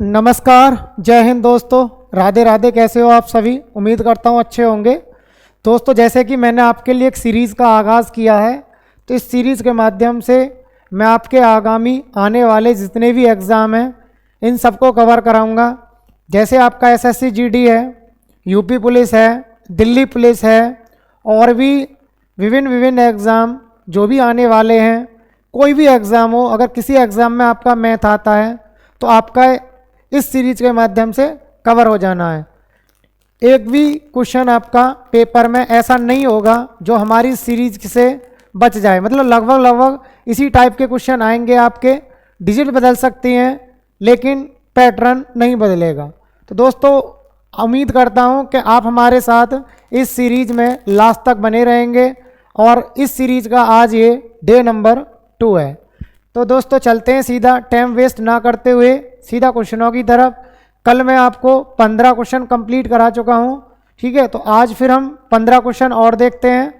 नमस्कार, जय हिंद दोस्तों। राधे राधे। कैसे हो आप सभी? उम्मीद करता हूँ अच्छे होंगे। दोस्तों, जैसे कि मैंने आपके लिए एक सीरीज़ का आगाज़ किया है, तो इस सीरीज़ के माध्यम से मैं आपके आगामी आने वाले जितने भी एग्ज़ाम हैं इन सबको कवर कराऊंगा। जैसे आपका एसएससी जीडी है, यूपी पुलिस है, दिल्ली पुलिस है और भी विभिन्न एग्ज़ाम जो भी आने वाले हैं। कोई भी एग्ज़ाम हो, अगर किसी एग्ज़ाम में आपका मैथ आता है तो आपका इस सीरीज के माध्यम से कवर हो जाना है। एक भी क्वेश्चन आपका पेपर में ऐसा नहीं होगा जो हमारी सीरीज से बच जाए। मतलब लगभग इसी टाइप के क्वेश्चन आएंगे आपके। डिजिट बदल सकती हैं लेकिन पैटर्न नहीं बदलेगा। तो दोस्तों, उम्मीद करता हूं कि आप हमारे साथ इस सीरीज में लास्ट तक बने रहेंगे और इस सीरीज का आज ये डे नंबर 2 है। तो दोस्तों, चलते हैं सीधा, टाइम वेस्ट ना करते हुए सीधा क्वेश्चनों की तरफ। कल मैं आपको 15 क्वेश्चन कंप्लीट करा चुका हूं, ठीक है। तो आज फिर हम 15 क्वेश्चन और देखते हैं।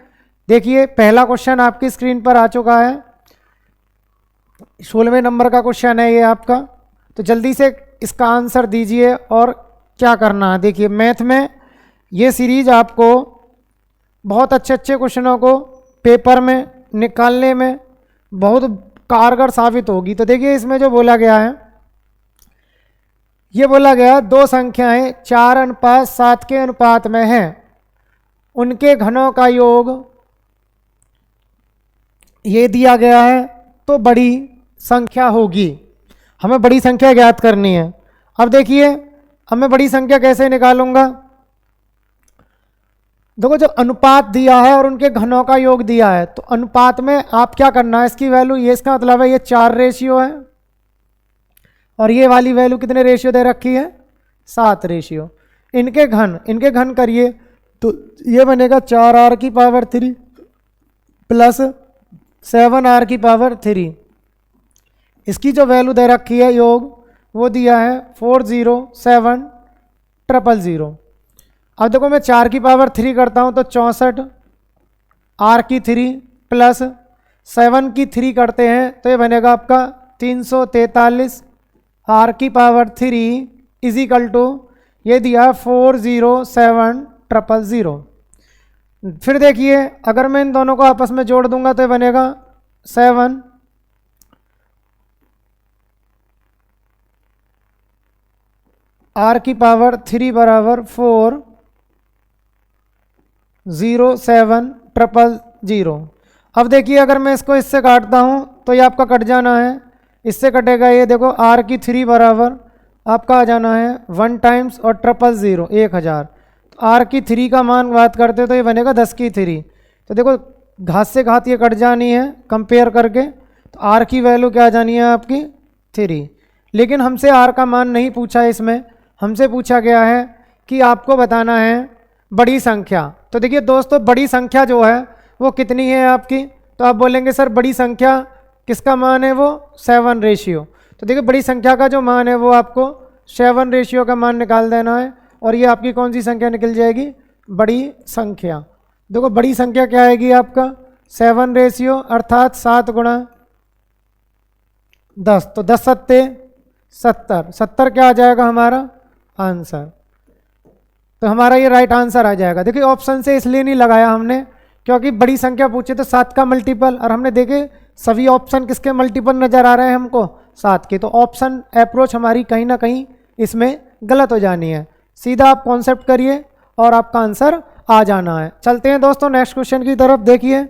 देखिए, पहला क्वेश्चन आपकी स्क्रीन पर आ चुका है। 16वें नंबर का क्वेश्चन है ये आपका। तो जल्दी से इसका आंसर दीजिए और क्या करना है। देखिए, मैथ में ये सीरीज आपको बहुत अच्छे क्वेश्चनों को पेपर में निकालने में बहुत कारगर साबित होगी। तो देखिए, इसमें जो बोला गया है, ये बोला गया दो संख्याएं 4:7 के अनुपात में हैं, उनके घनों का योग ये दिया गया है तो बड़ी संख्या होगी। हमें बड़ी संख्या ज्ञात करनी है। अब देखिए, अब मैं बड़ी संख्या कैसे निकालूंगा। देखो, जब अनुपात दिया है और उनके घनों का योग दिया है तो अनुपात में आप क्या करना है, इसकी वैल्यू, ये इसका मतलब है ये 4 रेशियो है और ये वाली वैल्यू कितने रेशियो दे रखी है, 7 रेशियो। इनके घन करिए तो ये बनेगा 4r की पावर 3 प्लस 7r की पावर 3। इसकी जो वैल्यू दे रखी है योग, वो दिया है 40700। अब देखो, मैं 4 की पावर 3 करता हूँ तो 64, r की 3 प्लस 7 की 3 करते हैं तो ये बनेगा आपका 343, r की पावर 3 इजिकल टू ये दिया 407000। फिर देखिए, अगर मैं इन दोनों को आपस में जोड़ दूंगा तो ये बनेगा 7 r की पावर 3 बराबर 407000। अब देखिए, अगर मैं इसको इससे काटता हूं तो ये आपका कट जाना है, इससे कटेगा ये। देखो, r की 3 बराबर आपका आ जाना है 1 टाइम्स और 000 1000। तो r की 3 का मान बात करते तो ये बनेगा 10 की 3। तो देखो, घात से घात ये कट जानी है कंपेयर करके, तो r की वैल्यू क्या आ जानी है आपकी 3। लेकिन हमसे r का मान नहीं पूछा है, इसमें हमसे पूछा गया है कि आपको बताना है बड़ी संख्या। तो देखिए दोस्तों, बड़ी संख्या जो है वो कितनी है आपकी। तो आप बोलेंगे सर बड़ी संख्या किसका मान है, वो 7 रेशियो। तो देखिए, बड़ी संख्या का जो मान है वो आपको 7 रेशियो का मान निकाल देना है और ये आपकी कौन सी संख्या निकल जाएगी, बड़ी संख्या। देखो, बड़ी संख्या क्या आएगी आपका 7 रेशियो अर्थात 7 गुणा 10। तो 10 सत्ते 70, 70 क्या आ जाएगा हमारा आंसर। तो हमारा ये राइट आंसर आ जाएगा। देखिए, ऑप्शन से इसलिए नहीं लगाया हमने क्योंकि बड़ी संख्या पूछे तो 7 का मल्टीपल, और हमने देखे सभी ऑप्शन किसके मल्टीपल नजर आ रहे हैं हमको, 7 के। तो ऑप्शन अप्रोच हमारी कहीं ना कहीं इसमें गलत हो जानी है। सीधा आप कॉन्सेप्ट करिए और आपका आंसर आ जाना है। चलते हैं दोस्तों नेक्स्ट क्वेश्चन की तरफ। देखिए,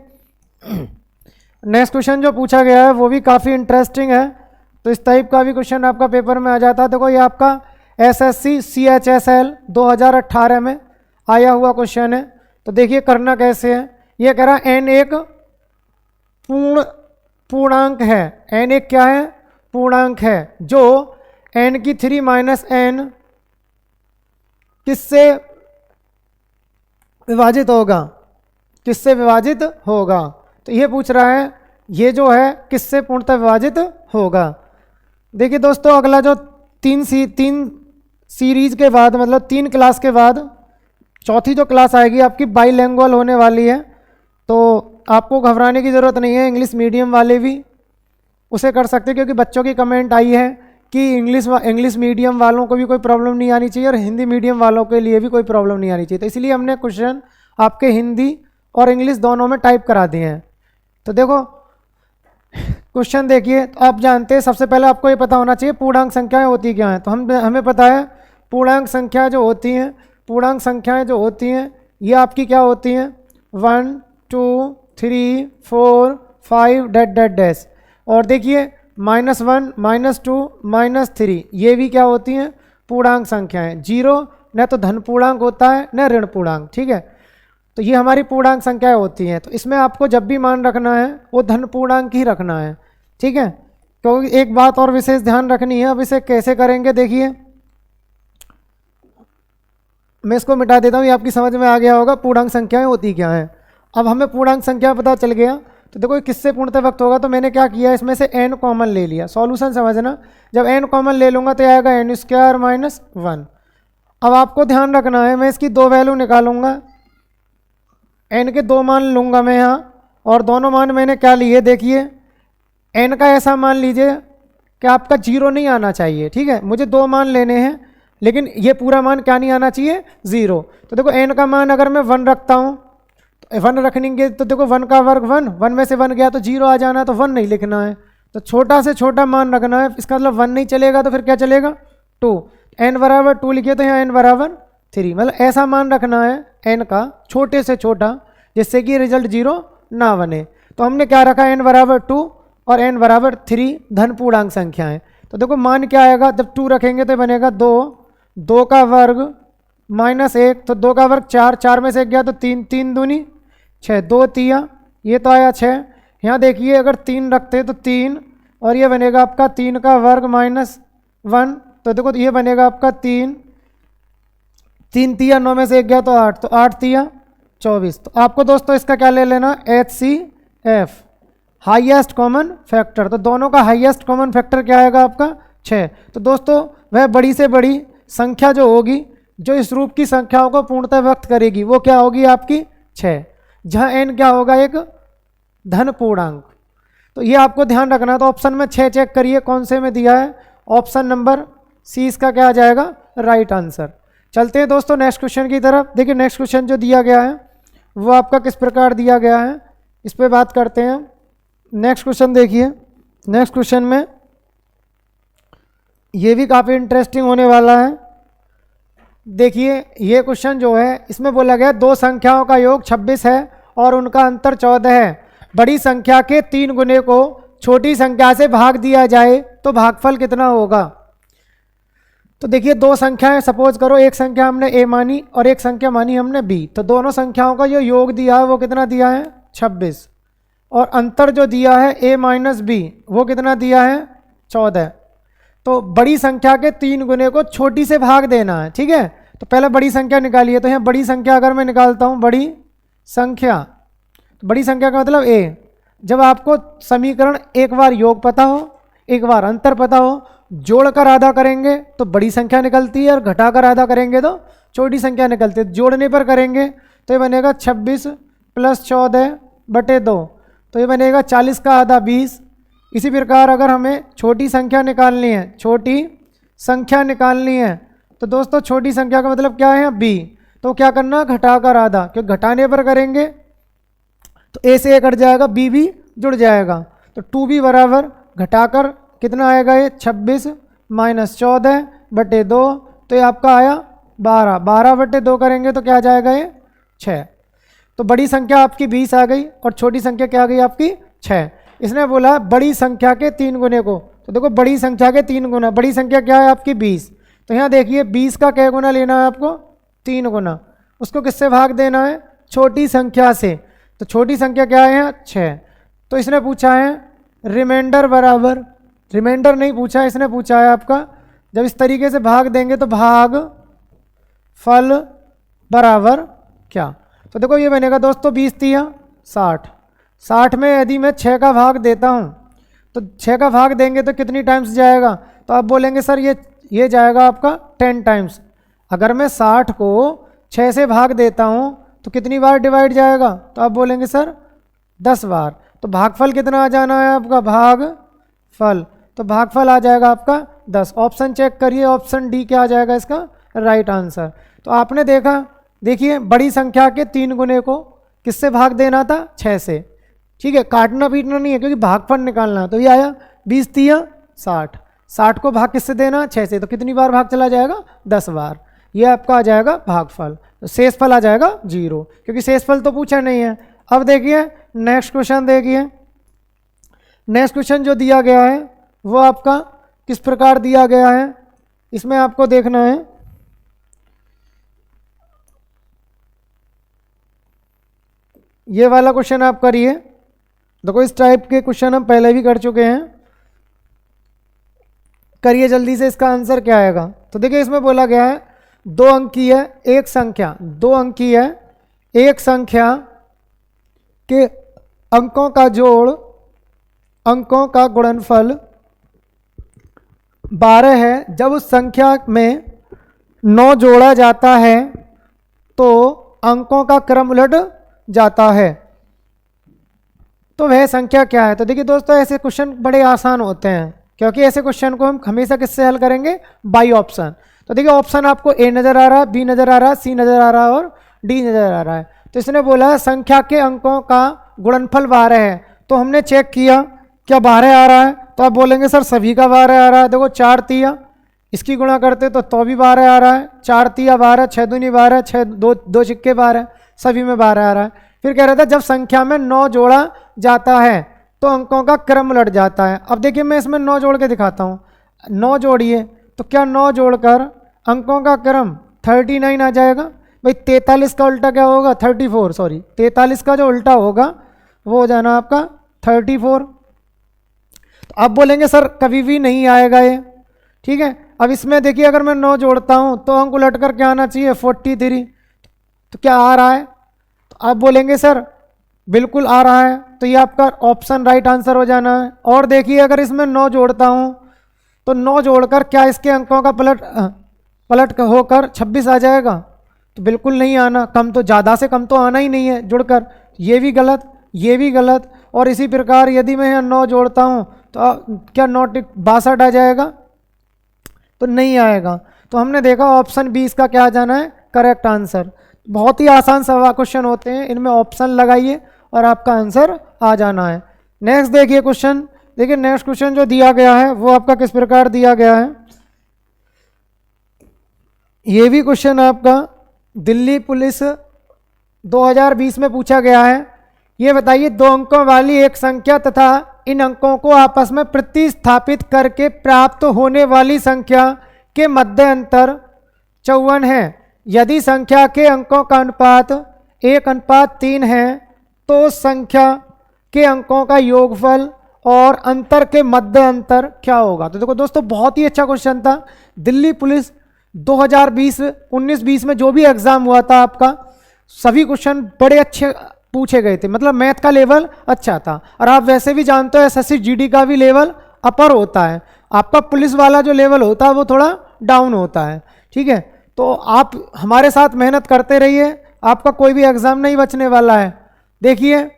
नेक्स्ट क्वेश्चन जो पूछा गया है वो भी काफ़ी इंटरेस्टिंग है। तो इस टाइप का भी क्वेश्चन आपका पेपर में आ जाता है। देखो, ये आपका एसएससी CHSL 2018 में आया हुआ क्वेश्चन है। तो देखिए करना कैसे है। ये कह रहा n एक पूर्णांक है। n एक क्या है, पूर्णांक है, जो n की 3 माइनस n किससे विभाजित होगा, किससे विभाजित होगा। तो ये पूछ रहा है ये जो है किससे पूर्णतः विभाजित होगा। देखिए दोस्तों, अगला जो तीन सीरीज के बाद, मतलब 3 क्लास के बाद चौथी जो क्लास आएगी आपकी बाईलैंग्वेज होने वाली है। तो आपको घबराने की ज़रूरत नहीं है, इंग्लिश मीडियम वाले भी उसे कर सकते हैं, क्योंकि बच्चों की कमेंट आई है कि इंग्लिश मीडियम वालों को भी कोई प्रॉब्लम नहीं आनी चाहिए और हिंदी मीडियम वालों के लिए भी कोई प्रॉब्लम नहीं आनी चाहिए। तो इसलिए हमने क्वेश्चन आपके हिंदी और इंग्लिश दोनों में टाइप करा दिए हैं। तो देखो क्वेश्चन देखिए, तो आप जानते हैं सबसे पहले आपको ये पता होना चाहिए पूर्णांक संख्याएं होती क्या हैं। तो हमें पता है पूर्णांक संख्या जो होती हैं, पूर्णांक संख्याएं जो होती हैं ये आपकी क्या होती हैं, 1 2 3 4 5 डैट डैट डैश। और देखिए -1 -2 -3 ये भी क्या होती हैं, पूर्णांक संख्याएं। 0 न तो धन पूर्णांक होता है न ऋण पूर्णांक, ठीक है। तो ये हमारी पूर्णांक संख्याएं होती हैं। तो इसमें आपको जब भी मान रखना है वो धन पूर्णांक ही रखना है, ठीक है। क्योंकि एक बात और विशेष ध्यान रखनी है। अब इसे कैसे करेंगे देखिए, मैं इसको मिटा देता हूँ, ये आपकी समझ में आ गया होगा पूर्णांक संख्याएं होती क्या हैं। अब हमें पूर्णांक संख्या पता चल गया, तो देखो किससे पूर्णतः व्यक्त होगा। तो मैंने क्या किया, इसमें से n कॉमन ले लिया। सॉल्यूशन समझना, जब n कॉमन ले लूँगा तो आएगा n² - 1। अब आपको ध्यान रखना है, मैं इसकी दो वैल्यू निकालूंगा, n के दो मान लूँगा मैं यहाँ, और दोनों मान मैंने क्या लिए देखिए, n का ऐसा मान लीजिए कि आपका 0 नहीं आना चाहिए, ठीक है। मुझे दो मान लेने हैं लेकिन ये पूरा मान क्या नहीं आना चाहिए, 0। तो देखो n का मान अगर मैं 1 रखता हूँ, तो 1 रखेंगे तो देखो 1 का वर्ग 1, 1 में से 1 गया तो 0 आ जाना है, तो 1 नहीं लिखना है। तो छोटा से छोटा मान रखना है, इसका मतलब 1 नहीं चलेगा तो फिर क्या चलेगा, 2। n बराबर 2 लिखिए तो यहाँ n बराबर 3, मतलब ऐसा मान रखना है n का छोटे से छोटा, जिससे कि रिजल्ट 0 ना बने। तो हमने क्या रखा, n बराबर 2 और n बराबर 3 धन पूर्णांक संख्याएं। तो देखो मान क्या आएगा, जब 2 रखेंगे तो बनेगा 2, 2 का वर्ग -1, तो 2 का वर्ग 4, 4 में से 1 गया तो 3, 3 दूनी 6, 2 तिया, ये तो आया 6। यहाँ देखिए अगर 3 रखते तो 3, और ये बनेगा आपका 3 का वर्ग -1, तो देखो ये बनेगा आपका 3, 3 तिया 9 में से 1 गया तो 8, तो 8 तिया 24। तो आपको दोस्तों इसका क्या ले लेना, HCF हाईएस्ट कॉमन फैक्टर। तो दोनों का हाईएस्ट कॉमन फैक्टर क्या आएगा आपका, 6। तो दोस्तों वह बड़ी से बड़ी संख्या जो होगी, जो इस रूप की संख्याओं को पूर्णतः व्यक्त करेगी, वो क्या होगी आपकी 6, जहाँ n क्या होगा, एक धन पूर्णांक। तो ये आपको ध्यान रखना। तो ऑप्शन में 6 चेक करिए कौन से में दिया है, ऑप्शन नंबर सी इसका क्या आ जाएगा, राइट आंसर। चलते हैं दोस्तों नेक्स्ट क्वेश्चन की तरफ। देखिए नेक्स्ट क्वेश्चन जो दिया गया है वो आपका किस प्रकार दिया गया है, इस पे बात करते हैं। नेक्स्ट क्वेश्चन देखिए, नेक्स्ट क्वेश्चन में ये भी काफ़ी इंटरेस्टिंग होने वाला है। देखिए ये क्वेश्चन जो है इसमें बोला गया दो संख्याओं का योग 26 है और उनका अंतर 14 है। बड़ी संख्या के 3 गुने को छोटी संख्या से भाग दिया जाए तो भागफल कितना होगा। तो देखिए दो संख्याएं, सपोज करो एक संख्या हमने a मानी और एक संख्या मानी हमने b। तो दोनों संख्याओं का जो योग दिया है वो कितना दिया है, 26, और अंतर जो दिया है a माइनस b वो कितना दिया है, 14। तो बड़ी संख्या के 3 गुने को छोटी से भाग देना है, ठीक है। तो पहले बड़ी संख्या निकालिए। तो यहाँ बड़ी संख्या अगर मैं निकालता हूँ, बड़ी संख्या, तो बड़ी संख्या का मतलब a। जब आपको समीकरण एक बार योग पता हो, एक बार अंतर पता हो, जोड़कर आधा करेंगे तो बड़ी संख्या निकलती है और घटाकर आधा करेंगे तो छोटी संख्या निकलती है। जोड़ने पर करेंगे तो ये बनेगा 26 + 14/2, तो ये बनेगा 40 का आधा 20। इसी प्रकार अगर हमें छोटी संख्या निकालनी है, छोटी संख्या निकालनी है, तो दोस्तों छोटी संख्या का मतलब क्या है, b। तो क्या करना, घटाकर आधा, क्योंकि घटाने पर करेंगे तो a से a कट जाएगा, b भी जुड़ जाएगा। तो 2b बराबर घटाकर कितना आएगा, ये 26 - 14/2, तो ये आपका आया 12। 12/2 करेंगे तो क्या आ जाएगा, ये 6। तो बड़ी संख्या आपकी 20 आ गई और छोटी संख्या क्या आ गई आपकी, 6। इसने बोला बड़ी संख्या के 3 गुने को। तो देखो बड़ी संख्या के 3 गुना, बड़ी संख्या क्या है आपकी 20। तो यहाँ देखिए 20 का क्या गुना लेना है आपको, 3 गुना। उसको किससे भाग देना है, छोटी संख्या से। तो छोटी संख्या क्या है, 6। तो इसने पूछा है रिमाइंडर बराबर, रिमाइंडर नहीं पूछा, इसने पूछा है आपका जब इस तरीके से भाग देंगे तो भाग फल बराबर क्या। तो देखो ये बनेगा दोस्तों 20 × 60। 60 में यदि मैं 6 का भाग देता हूँ तो 6 का भाग देंगे तो कितनी टाइम्स जाएगा। तो आप बोलेंगे सर ये जाएगा आपका 10 टाइम्स। अगर मैं 60 को 6 से भाग देता हूँ तो कितनी बार डिवाइड जाएगा। तो आप बोलेंगे सर 10 बार। तो भागफल कितना आ जाना है आपका, भागफल, तो भागफल आ जाएगा आपका 10। ऑप्शन चेक करिए, ऑप्शन डी क्या आ जाएगा इसका राइट आंसर। तो आपने देखा, देखिए बड़ी संख्या के 3 गुने को किससे भाग देना था, 6 से। ठीक है, काटना पीटना नहीं है क्योंकि भागफल निकालना है। तो ये आया 20 तिया 60, 60 को भाग किससे देना, 6 से। तो कितनी बार भाग चला जाएगा, 10 बार। ये आपका आ जाएगा भागफल। तो शेषफल आ जाएगा 0, क्योंकि शेषफल तो पूछा नहीं है। अब देखिए नेक्स्ट क्वेश्चन, देखिए नेक्स्ट क्वेश्चन जो दिया गया है वो आपका किस प्रकार दिया गया है, इसमें आपको देखना है। ये वाला क्वेश्चन आप करिए। देखो इस टाइप के क्वेश्चन हम पहले भी कर चुके हैं, करिए जल्दी से, इसका आंसर क्या आएगा। तो देखिए इसमें बोला गया है 2 अंकी है एक संख्या, 2 अंकी है एक संख्या के अंकों का जोड़, अंकों का गुणनफल 12 है। जब उस संख्या में 9 जोड़ा जाता है तो अंकों का क्रम उलट जाता है, तो वह संख्या क्या है। तो देखिए दोस्तों ऐसे क्वेश्चन बड़े आसान होते हैं, क्योंकि ऐसे क्वेश्चन को हम हमेशा किससे हल करेंगे, बाई ऑप्शन। तो देखिए ऑप्शन आपको ए नज़र आ रहा है, बी नज़र आ रहा है, सी नज़र आ रहा है और डी नज़र आ रहा है। तो इसने बोला है संख्या के अंकों का गुणनफल 12 है। तो हमने चेक किया क्या 12 आ रहा है, तो आप बोलेंगे सर सभी का 12 आ रहा है। देखो 4 तिया इसकी गुणा करते तो भी 12 आ रहा है, 4 तिया 12, 6 दूनी 12, 6 दो चिक्के 12, सभी में 12 आ रहा है। फिर कह रहा था जब संख्या में 9 जोड़ा जाता है तो अंकों का क्रम उलट जाता है। अब देखिए मैं इसमें 9 जोड़ के दिखाता हूँ। 9 जोड़िए तो क्या 9 जोड़कर अंकों का क्रम 39 आ जाएगा। भाई 43 का उल्टा क्या होगा, 34, सॉरी 43 का जो उल्टा होगा वो हो जाना आपका 34। तो अब बोलेंगे सर कभी भी नहीं आएगा ये, ठीक है। अब इसमें देखिए अगर मैं 9 जोड़ता हूँ तो अंक उलट कर क्या आना चाहिए, 43। तो क्या आ रहा है, तो आप बोलेंगे सर बिल्कुल आ रहा है। तो ये आपका ऑप्शन राइट आंसर हो जाना है। और देखिए अगर इसमें 9 जोड़ता हूँ तो 9 जोड़कर क्या इसके अंकों का पलट होकर 26 आ जाएगा, तो बिल्कुल नहीं आना। कम तो ज़्यादा से कम तो आना ही नहीं है जुड़कर, ये भी गलत, ये भी गलत। और इसी प्रकार यदि मैं यहाँ 9 जोड़ता हूँ तो क्या 9 62 आ जाएगा, तो नहीं आएगा। तो हमने देखा ऑप्शन बी इसका क्या आ जाना है करेक्ट आंसर। बहुत ही आसान सवाल क्वेश्चन होते हैं, इनमें ऑप्शन लगाइए और आपका आंसर आ जाना है। नेक्स्ट देखिए क्वेश्चन, देखिए नेक्स्ट क्वेश्चन जो दिया गया है वो आपका किस प्रकार दिया गया है। ये भी क्वेश्चन आपका दिल्ली पुलिस 2020 में पूछा गया है। ये बताइए 2 अंकों वाली एक संख्या तथा इन अंकों को आपस में प्रतिस्थापित करके प्राप्त होने वाली संख्या के मध्य अंतर 54 है। यदि संख्या के अंकों का अनुपात 1:3 है तो संख्या के अंकों का योगफल और अंतर के मध्य अंतर क्या होगा। तो देखो दोस्तों बहुत ही अच्छा क्वेश्चन था। दिल्ली पुलिस 2019-20 में जो भी एग्जाम हुआ था आपका, सभी क्वेश्चन बड़े अच्छे पूछे गए थे, मतलब मैथ का लेवल अच्छा था। और आप वैसे भी जानते हो एसएससी जीडी का भी लेवल अपर होता है, आपका पुलिस वाला जो लेवल होता है वो थोड़ा डाउन होता है, ठीक है। तो आप हमारे साथ मेहनत करते रहिए, आपका कोई भी एग्जाम नहीं बचने वाला है। देखिए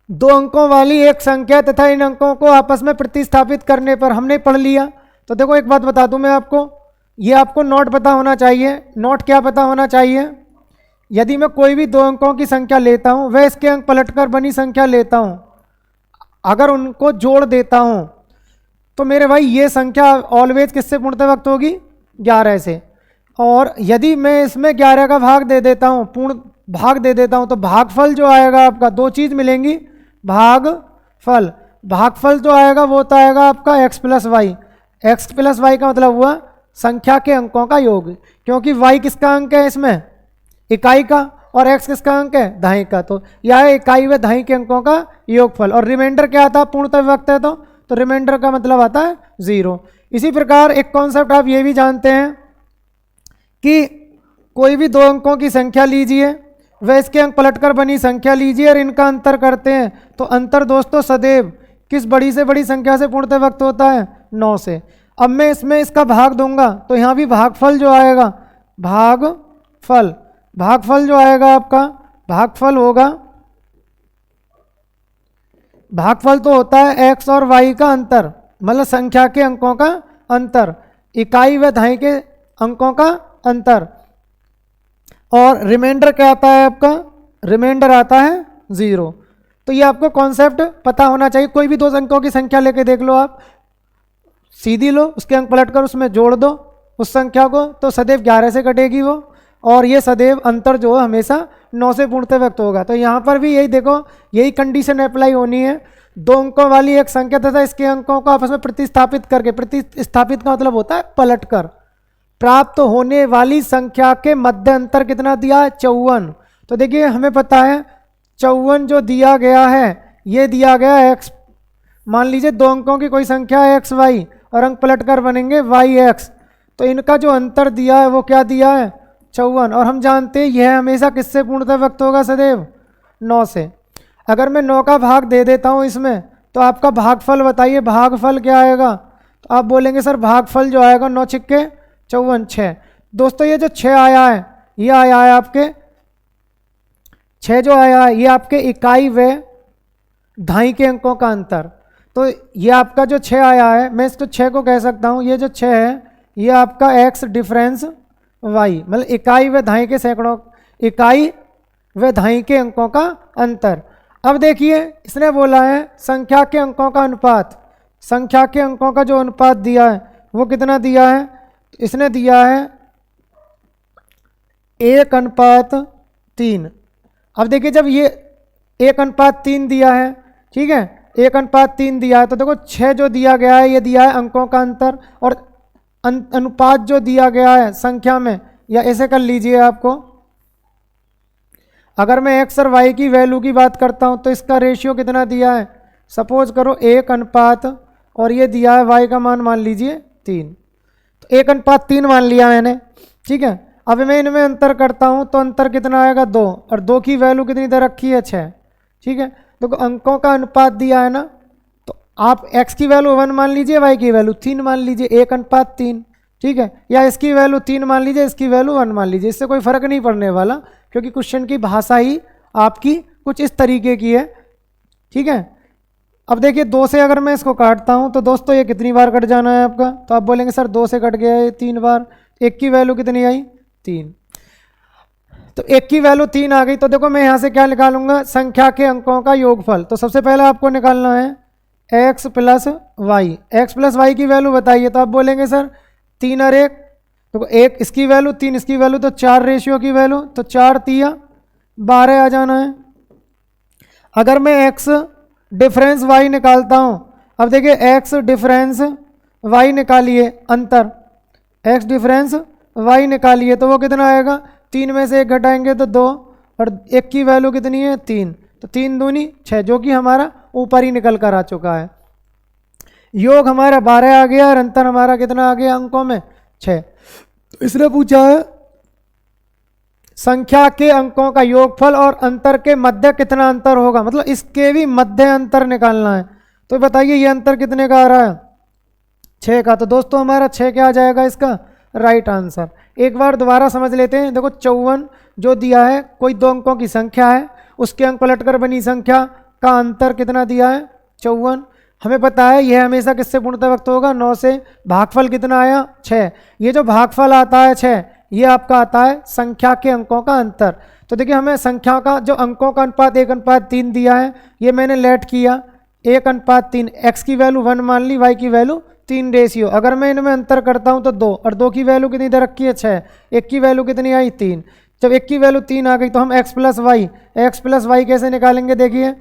2 अंकों वाली एक संख्या तथा इन अंकों को आपस में प्रतिस्थापित करने पर हमने पढ़ लिया। तो देखो एक बात बता दूं मैं आपको, ये आपको नोट पता होना चाहिए। नोट क्या पता होना चाहिए, यदि मैं कोई भी 2 अंकों की संख्या लेता हूं, वह इसके अंक पलटकर बनी संख्या लेता हूं, अगर उनको जोड़ देता हूं तो मेरे भाई ये संख्या ऑलवेज किससे पूर्णतः व्यक्त होगी, 11 से। और यदि मैं इसमें 11 का भाग दे देता हूं, पूर्ण भाग दे देता हूं, तो भागफल जो आएगा आपका 2 चीज़ मिलेंगी, भागफल, भागफल जो आएगा वो तो आएगा आपका x + y। x + y का मतलब हुआ संख्या के अंकों का योग, क्योंकि y किसका अंक है इसमें, इकाई का, और x किसका अंक है, दहाई का। तो यह है इकाई व दहाई के अंकों का योगफल। और रिमाइंडर क्या आता है, पूर्णतः विभक्त है तो रिमाइंडर का मतलब आता है 0। इसी प्रकार एक कॉन्सेप्ट आप ये भी जानते हैं कि कोई भी 2 अंकों की संख्या लीजिए, वह इसके अंक पलटकर बनी संख्या लीजिए और इनका अंतर करते हैं, तो अंतर दोस्तों सदैव किस बड़ी से बड़ी संख्या से पूर्णतः व्यक्त होता है, 9 से। अब मैं इसमें इसका भाग दूंगा तो यहाँ भी भागफल जो आएगा, भागफल जो आएगा आपका, भागफल होगा भागफल तो होता है x और y का अंतर, मतलब संख्या के अंकों का अंतर, इकाई व दहाई के अंकों का अंतर, और रिमाइंडर क्या आता है आपका, रिमाइंडर आता है 0। तो ये आपको कॉन्सेप्ट पता होना चाहिए। कोई भी 2 अंकों की संख्या लेके देख लो आप, सीधी लो, उसके अंक पलट कर उसमें जोड़ दो उस संख्या को, तो सदैव 11 से कटेगी वो, और ये सदैव अंतर जो है हमेशा 9 से पूर्णतः व्यक्त होगा। तो यहाँ पर भी यही देखो, यही कंडीशन अप्लाई होनी है। 2 अंकों वाली एक संख्या तथा इसके अंकों को आपस में प्रतिस्थापित करके, प्रतिस्थापित का मतलब होता है पलट कर, प्राप्त होने वाली संख्या के मध्य अंतर कितना दिया है, 54। तो देखिए हमें पता है 54 जो दिया गया है ये दिया गया है x। मान लीजिए 2 अंकों की कोई संख्या है x y और अंक पलट कर बनेंगे y x, तो इनका जो अंतर दिया है वो क्या दिया है, 54। और हम जानते हैं यह हमेशा किससे पूर्णतः व्यक्त होगा, सदैव 9 से। अगर मैं 9 का भाग दे देता हूँ इसमें, तो आपका भागफल बताइए, भागफल क्या आएगा। तो आप बोलेंगे सर भागफल जो आएगा 9 छिक्के 54, 6। दोस्तों ये जो 6 आया है, ये आया है आपके 6 जो आया है ये आपके इकाई व दहाई के अंकों का अंतर। तो ये आपका जो 6 आया है, मैं इसको 6 को कह सकता हूँ, ये जो 6 है ये आपका x डिफरेंस y, मतलब इकाई व दहाई के सैकड़ों, इकाई व दहाई के अंकों का अंतर। अब देखिए इसने बोला है संख्या के अंकों का अनुपात, संख्या के अंकों का जो अनुपात दिया है वो कितना दिया है, इसने दिया है 1:3। अब देखिए जब ये 1:3 दिया है, ठीक है, 1:3 दिया है, तो देखो 6 जो दिया गया है ये दिया है अंकों का अंतर, और अनुपात जो दिया गया है संख्या में, या ऐसे कर लीजिए आपको, अगर मैं x और y की वैल्यू की बात करता हूं तो इसका रेशियो कितना दिया है, सपोज करो 1:, और ये दिया है y का मान लीजिए 3, तो 1:3 मान लिया मैंने, ठीक है। अब मैं इनमें अंतर करता हूं तो अंतर कितना आएगा, 2, और 2 की वैल्यू कितनी दे रखी है, 6, ठीक है। तो अंकों का अनुपात दिया है ना, तो आप x की वैल्यू 1 मान लीजिए, y की वैल्यू 3 मान लीजिए, 1:3, ठीक है, या इसकी वैल्यू 3 मान लीजिए, इसकी वैल्यू 1 मान लीजिए, इससे कोई फर्क नहीं पड़ने वाला, क्योंकि क्वेश्चन की भाषा ही आपकी कुछ इस तरीके की है, ठीक है। अब देखिए 2 से अगर मैं इसको काटता हूं तो दोस्तों ये कितनी बार कट जाना है आपका, तो आप बोलेंगे सर 2 से कट गया है 3 बार, 1 की वैल्यू कितनी आई, 3, तो 1 की वैल्यू 3 आ गई। तो देखो मैं यहाँ से क्या निकालूंगा, संख्या के अंकों का योगफल। तो सबसे पहले आपको निकालना है x plus y, x plus y की वैल्यू बताइए, तो आप बोलेंगे सर 3 और 1, तो 1 इसकी वैल्यू 3 इसकी वैल्यू, तो 4 रेशियो की वैल्यू, तो 4 3 12 आ जाना है। अगर मैं x डिफरेंस y निकालता हूँ, अब देखिए x डिफरेंस y निकालिए, अंतर x डिफरेंस y निकालिए, तो वो कितना आएगा, 3 में से 1 घटाएंगे तो 2, और 1 की वैल्यू कितनी है 3, तो 3 दूनी 6, जो कि हमारा ऊपर ही निकल कर आ चुका है। योग हमारा 12 आ गया और अंतर हमारा कितना आ गया अंकों में 6। तो इसने पूछा है संख्या के अंकों का योगफल और अंतर के मध्य कितना अंतर होगा, मतलब इसके भी मध्य अंतर निकालना है। तो बताइए ये अंतर कितने का आ रहा है, 6 का। तो दोस्तों हमारा 6 क्या आ जाएगा इसका राइट आंसर। एक बार दोबारा समझ लेते हैं, देखो 54 जो दिया है कोई 2 अंकों की संख्या है, उसके अंक पलटकर बनी संख्या का अंतर कितना दिया है 54। हमें पता है यह हमेशा किससे पूर्णतः व्यक्त होगा, 9 से। भागफल कितना आया 6, ये जो भागफल आता है 6 ये आपका आता है संख्या के अंकों का अंतर। तो देखिए हमें संख्या का जो अंकों का अनुपात 1:3 दिया है, ये मैंने लेट किया 1:3, x की वैल्यू 1 मान ली, y की वैल्यू 3 रेशियो। अगर मैं इनमें अंतर करता हूं तो 2, और 2 की वैल्यू कितनी दे रखी है 6, 1 की वैल्यू कितनी आई 3। जब 1 की वैल्यू 3 आ गई तो हम x प्लस वाई कैसे निकालेंगे, देखिए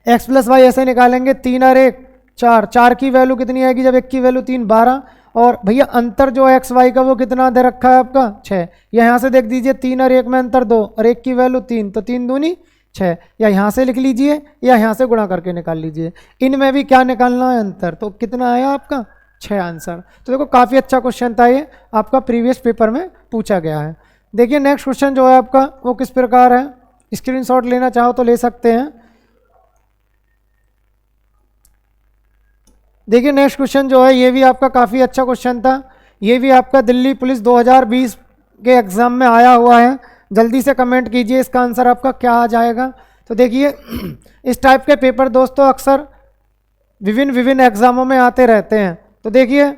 x प्लस वाई ऐसे निकालेंगे, 3 और 1 4, 4 की वैल्यू कितनी आएगी जब 1 की वैल्यू 3 12, और भैया अंतर जो x y का वो कितना दे रखा है आपका 6। यहाँ से देख दीजिए 3 और 1 में अंतर 2 और 1 की वैल्यू 3, तो 3 दूनी 6, या यहाँ से लिख लीजिए या यहाँ से गुणा करके निकाल लीजिए। इनमें भी क्या निकालना है अंतर, तो कितना आया आपका 6 आंसर। तो देखो काफ़ी अच्छा क्वेश्चन था ये, आपका प्रीवियस पेपर में पूछा गया है। देखिए नेक्स्ट क्वेश्चन जो है आपका वो किस प्रकार है, स्क्रीनशॉट लेना चाहो तो ले सकते हैं। देखिए नेक्स्ट क्वेश्चन जो है ये भी आपका काफ़ी अच्छा क्वेश्चन था, ये भी आपका दिल्ली पुलिस 2020 के एग्ज़ाम में आया हुआ है। जल्दी से कमेंट कीजिए इसका आंसर आपका क्या आ जाएगा। तो देखिए इस टाइप के पेपर दोस्तों अक्सर विभिन्न एग्जामों में आते रहते हैं। तो देखिए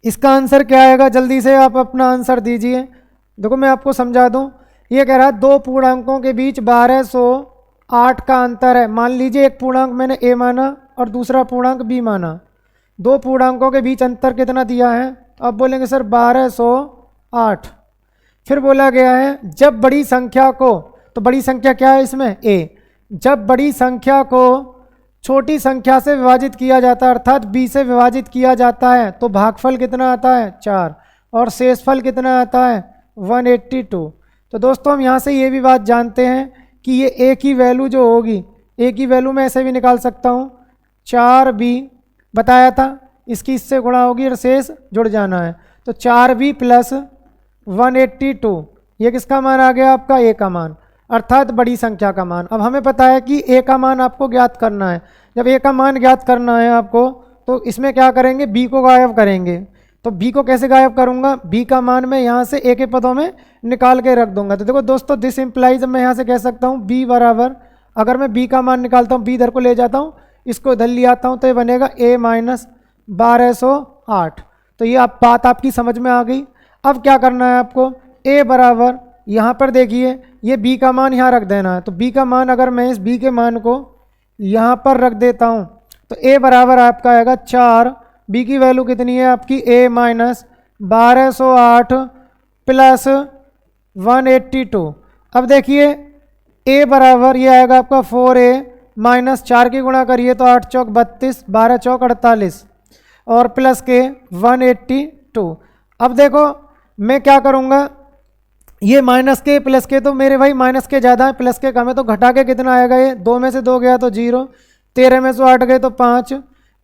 इसका आंसर क्या आएगा, जल्दी से आप अपना आंसर दीजिए। देखो मैं आपको समझा दूं, ये कह रहा है दो पूर्णांकों के बीच 1208 का अंतर है। मान लीजिए एक पूर्णांक मैंने a माना और दूसरा पूर्णांक b माना, दो पूर्णांकों के बीच अंतर कितना दिया है, अब बोलेंगे सर 1208। फिर बोला गया है जब बड़ी संख्या को, तो बड़ी संख्या क्या है इसमें a, जब बड़ी संख्या को छोटी संख्या से विभाजित किया जाता है अर्थात b से विभाजित किया जाता है तो भागफल कितना आता है 4 और शेषफल कितना आता है 182। तो दोस्तों हम यहाँ से ये भी बात जानते हैं कि ये a की वैल्यू जो होगी, a की वैल्यू मैं ऐसे भी निकाल सकता हूँ 4b बताया था, इसकी इससे गुणा होगी और शेष जुड़ जाना है। तो 4b प्लस 182 ये किसका मान आ गया आपका a का मान अर्थात बड़ी संख्या का मान। अब हमें पता है कि a का मान आपको ज्ञात करना है। जब a का मान ज्ञात करना है आपको तो इसमें क्या करेंगे, b को गायब करेंगे। तो b को कैसे गायब करूंगा, b का मान मैं यहाँ से a के पदों में निकाल के रख दूंगा। तो देखो दोस्तों दिस इम्प्लाइज मैं यहाँ से कह सकता हूँ b बराबर, अगर मैं b का मान निकालता हूँ b इधर को ले जाता हूँ, इसको इधर ले आता हूँ तो ये बनेगा a माइनस 1208। तो ये आप बात आपकी समझ में आ गई। अब क्या करना है आपको, a बराबर यहाँ पर देखिए ये b का मान यहाँ रख देना है। तो b का मान अगर मैं इस b के मान को यहाँ पर रख देता हूँ तो a बराबर आपका आएगा 4, b की वैल्यू कितनी है आपकी a माइनस 1208 प्लस 182। अब देखिए a बराबर ये आएगा आपका 4a माइनस 4 की गुणा करिए तो 8 चौक 32, 12 चौक 48 और प्लस के 182। अब देखो मैं क्या करूँगा, ये माइनस के प्लस के तो मेरे भाई माइनस के ज़्यादा है प्लस के कम है, तो घटा के कितना आएगा, ये 2 में से 2 गया तो 0, 13 में से 8 गए तो 5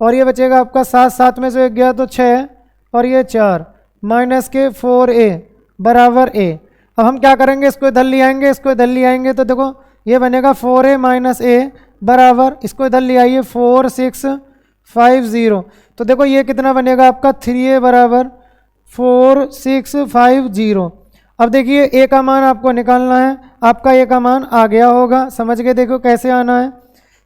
और ये बचेगा आपका 7, 7 में से 1 गया तो 6 और ये 4 माइनस के 4a बराबर a। अब हम क्या करेंगे, इसको इधर ले आएंगे, इसको इधर ले आएंगे तो देखो ये बनेगा 4a माइनस a बराबर, इसको इधर ले आइए 4650। तो देखो ये कितना बनेगा आपका 3a बराबर 4650। अब देखिए a का मान आपको निकालना है, आपका a का मान आ गया होगा, समझ के देखो कैसे आना है। तो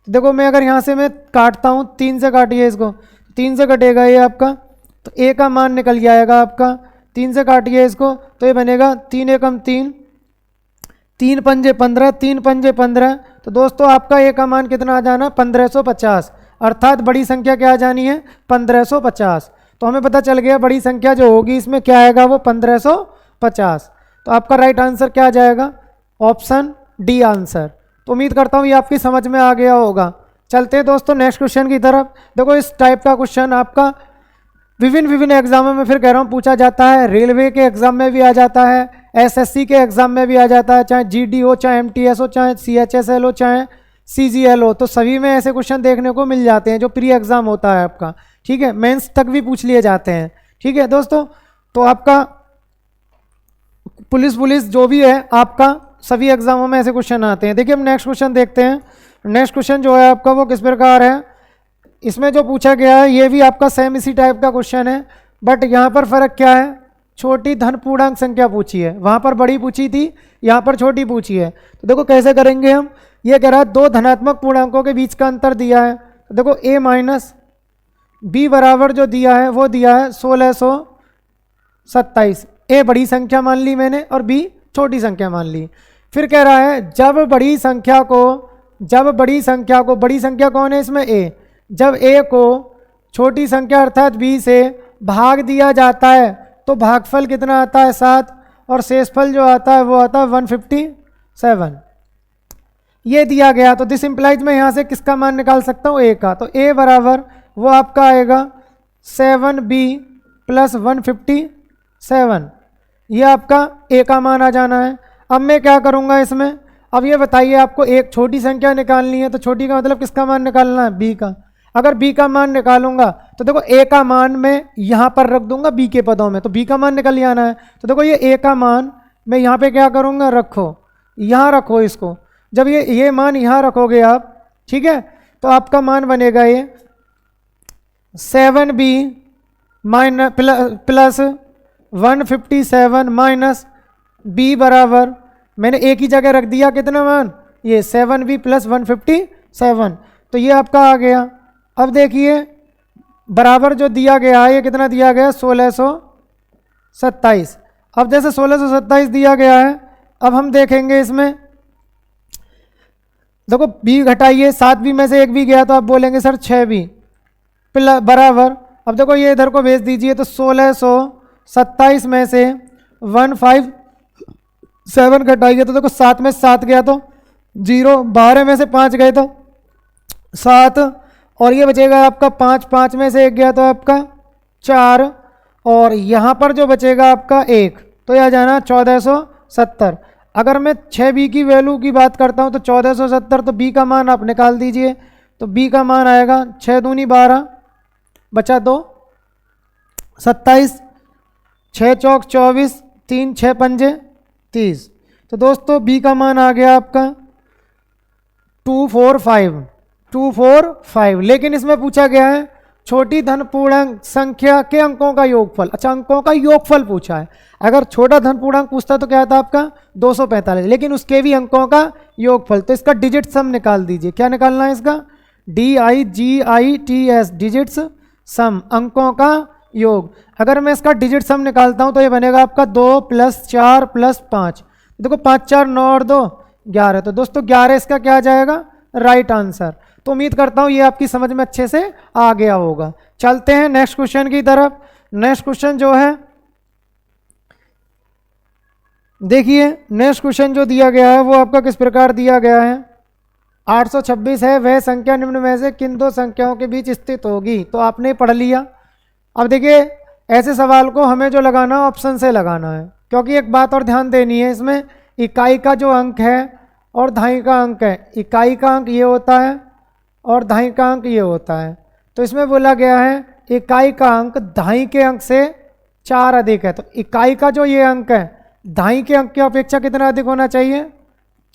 देखो मैं अगर यहाँ से मैं काटता हूँ, 3 से काटिए इसको, 3 से कटेगा ये आपका, तो a का मान निकल जाएगा आपका, 3 से काटिए इसको तो ये बनेगा 3 एकम 3, 3 पंजे 15, 3 पंजे 15। तो दोस्तों आपका a का मान कितना आ जाना 1550 अर्थात बड़ी संख्या क्या आ जानी है 1550। तो हमें पता चल गया बड़ी संख्या जो होगी इसमें क्या आएगा वो 1550। तो आपका राइट आंसर क्या आ जाएगा, ऑप्शन डी आंसर। तो उम्मीद करता हूँ ये आपकी समझ में आ गया होगा। चलते हैं दोस्तों नेक्स्ट क्वेश्चन की तरफ। देखो इस टाइप का क्वेश्चन आपका विभिन्न एग्जामों में फिर कह रहा हूँ पूछा जाता है, रेलवे के एग्जाम में भी आ जाता है, एसएससी के एग्जाम में भी आ जाता है, चाहे जीडी हो, चाहे एमटीएस हो, चाहे सीएचएसएल हो, चाहे सीजीएल हो, तो सभी में ऐसे क्वेश्चन देखने को मिल जाते हैं जो प्री एग्जाम होता है आपका। ठीक है, मेंस तक भी पूछ लिए जाते हैं। ठीक है दोस्तों, तो आपका पुलिस जो भी है आपका सभी एग्जामों में ऐसे क्वेश्चन आते हैं। देखिए हम नेक्स्ट क्वेश्चन देखते हैं। नेक्स्ट क्वेश्चन जो है आपका वो किस प्रकार है, इसमें जो पूछा गया है ये भी आपका सेम इसी टाइप का क्वेश्चन है, बट यहाँ पर फर्क क्या है, छोटी धन पूर्णांक संख्या पूछी है, वहाँ पर बड़ी पूछी थी, यहाँ पर छोटी पूछी है। तो देखो कैसे करेंगे हम, ये कह रहा है दो धनात्मक पूर्णांकों के बीच का अंतर दिया है। तो देखो a माइनस बी बराबर जो दिया है वो दिया है 1627। a बड़ी संख्या मान ली मैंने और b छोटी संख्या मान ली। फिर कह रहा है जब बड़ी संख्या को बड़ी संख्या कौन है इसमें a, जब a को छोटी संख्या अर्थात b से भाग दिया जाता है तो भागफल कितना आता है 7 और शेषफल जो आता है वो आता है 157। ये दिया गया तो दिस इम्प्लाइज मैं यहाँ से किसका मान निकाल सकता हूँ a का। तो a बराबर वो आपका आएगा 7b प्लस 157, ये आपका a का मान आ जाना है। अब मैं क्या करूँगा इसमें, अब ये बताइए आपको एक छोटी संख्या निकालनी है तो छोटी का मतलब किसका मान निकालना है b का। अगर b का मान निकालूंगा तो देखो a का मान मैं यहाँ पर रख दूंगा b के पदों में, तो b का मान निकल जाना है। तो देखो ये a का मान मैं यहाँ पे क्या करूँगा, रखो यहाँ रखो इसको, जब ये मान यहाँ रखोगे आप, ठीक है, तो आपका मान बनेगा ये 7b minus plus 157 minus b बराबर मैंने एक ही जगह रख दिया कितना मान ये 7b प्लस 157, तो ये आपका आ गया। अब देखिए बराबर जो दिया गया है ये कितना दिया गया, 1627। अब जैसे 1627 दिया गया है, अब हम देखेंगे इसमें देखो b घटाइए, 7b में से 1b गया तो आप बोलेंगे सर 6b प्लस बराबर, अब देखो ये इधर को भेज दीजिए तो 1627 में से 157 घटाइए तो देखो 7 में 7 गया तो 0, 12 में से 5 गए तो 7, और ये बचेगा आपका 5, 5 में से 1 गया तो आपका 4, और यहाँ पर जो बचेगा आपका 1, तो यह जाना 1470। अगर मैं 6b की वैल्यू की बात करता हूँ तो 1470, तो b का मान आप निकाल दीजिए, तो b का मान आएगा 6 दूनी 12 बचा 2 27, 6 चौक 24, 3 6 पंजे 30, तो दोस्तों b का मान आ गया आपका 245। लेकिन इसमें पूछा गया है छोटी धन पूर्णांक संख्या के अंकों का योगफल। अच्छा, अंकों का योगफल पूछा है। अगर छोटा धन पूर्णांक पूछता तो क्या था आपका 245, लेकिन उसके भी अंकों का योगफल, तो इसका डिजिट सम निकाल दीजिए। क्या निकालना है इसका, DIGITS डिजिट्स सम, अंकों का योग। अगर मैं इसका डिजिट सम निकालता हूं तो ये बनेगा आपका 2 + 4 + 5, देखो 5 4 9 और 2 11, तो दोस्तों 11 इसका क्या आ जाएगा, राइट आंसर। तो उम्मीद करता हूं ये आपकी समझ में अच्छे से आ गया होगा। चलते हैं नेक्स्ट क्वेश्चन की तरफ। नेक्स्ट क्वेश्चन जो है देखिए, नेक्स्ट क्वेश्चन जो दिया गया है वो आपका किस प्रकार दिया गया है, 826 है, वह संख्या निम्न में से किन दो संख्याओं के बीच स्थित होगी। तो आपने पढ़ लिया। अब देखिए ऐसे सवाल को हमें जो लगाना ऑप्शन से लगाना है, क्योंकि एक बात और ध्यान देनी है, इसमें इकाई का जो अंक है और दहाई का अंक है, इकाई का अंक ये होता है और दहाई का अंक ये होता है। तो इसमें बोला गया है इकाई का अंक दहाई के अंक से 4 अधिक है, तो इकाई का जो ये अंक है दहाई के अंक की अपेक्षा कितना अधिक होना चाहिए,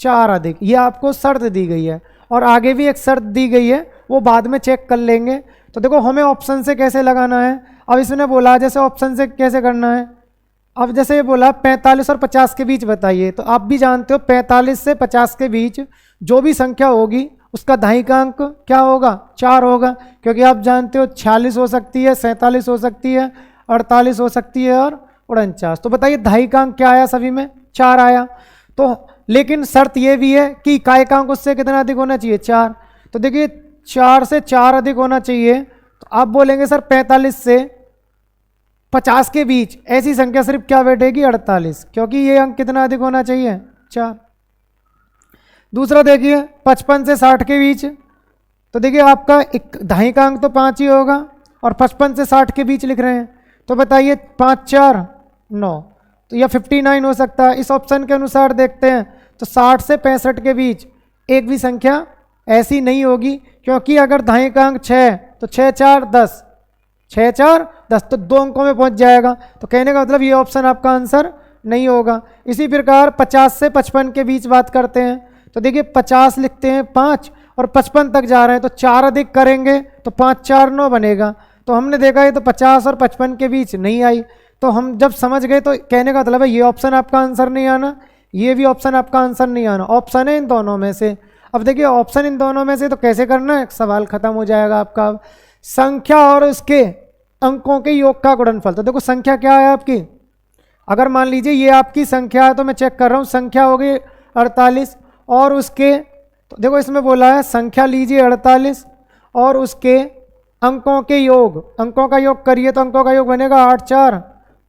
4 अधिक। ये आपको शर्त दी गई है, और आगे भी एक शर्त दी गई है, वो बाद में चेक कर लेंगे। तो देखो हमें ऑप्शन से कैसे लगाना है। अब इसने बोला जैसे ऑप्शन से कैसे करना है, अब जैसे ये बोला 45 और 50 के बीच बताइए, तो आप भी जानते हो 45 से 50 के बीच जो भी संख्या होगी उसका दहाई का अंक क्या होगा, 4 होगा, क्योंकि आप जानते हो 46 हो सकती है, 47 हो सकती है, 48 हो सकती है और 49। तो बताइए दहाई का अंक क्या आया, सभी में 4 आया। तो लेकिन शर्त ये भी है कि इकाई का अंक उससे कितना अधिक होना चाहिए, 4। तो देखिए 4 से 4 अधिक होना चाहिए, तो आप बोलेंगे सर 45 से 50 के बीच ऐसी संख्या सिर्फ क्या बैठेगी, 48, क्योंकि ये अंक कितना अधिक होना चाहिए, 4। दूसरा देखिए 55 से 60 के बीच, तो देखिए आपका दहाई का अंक तो 5 ही होगा और 55 से 60 के बीच लिख रहे हैं, तो बताइए 5 4 9, तो यह 59 हो सकता है। इस ऑप्शन के अनुसार देखते हैं तो 60 से 65 के बीच एक भी संख्या ऐसी नहीं होगी, क्योंकि अगर दहाई का अंक 6 तो 6 4 10, 6 4 10, तो 2 अंकों में पहुंच जाएगा। तो कहने का मतलब ये ऑप्शन आपका आंसर नहीं होगा। इसी प्रकार 50 से 55 के बीच बात करते हैं, तो देखिए 50 लिखते हैं 5 और 55 तक जा रहे हैं, तो 4 अधिक करेंगे तो 5 4 9 बनेगा। तो हमने देखा ये तो 50 और 55 के बीच नहीं आई, तो हम जब समझ गए तो कहने का मतलब है ये ऑप्शन आपका आंसर नहीं आना, ये भी ऑप्शन आपका आंसर नहीं आना, ऑप्शन है इन दोनों में से। अब देखिए ऑप्शन इन दोनों में से, तो कैसे करना है, सवाल खत्म हो जाएगा आपका। संख्या और उसके अंकों के योग का गुणनफल, तो देखो संख्या क्या है आपकी, अगर मान लीजिए ये आपकी संख्या है, तो मैं चेक कर रहा हूँ, संख्या हो गई 48 और उसके, तो देखो इसमें बोला है संख्या लीजिए 48 और उसके अंकों के योग, अंकों का योग करिए, तो अंकों का योग बनेगा 8 4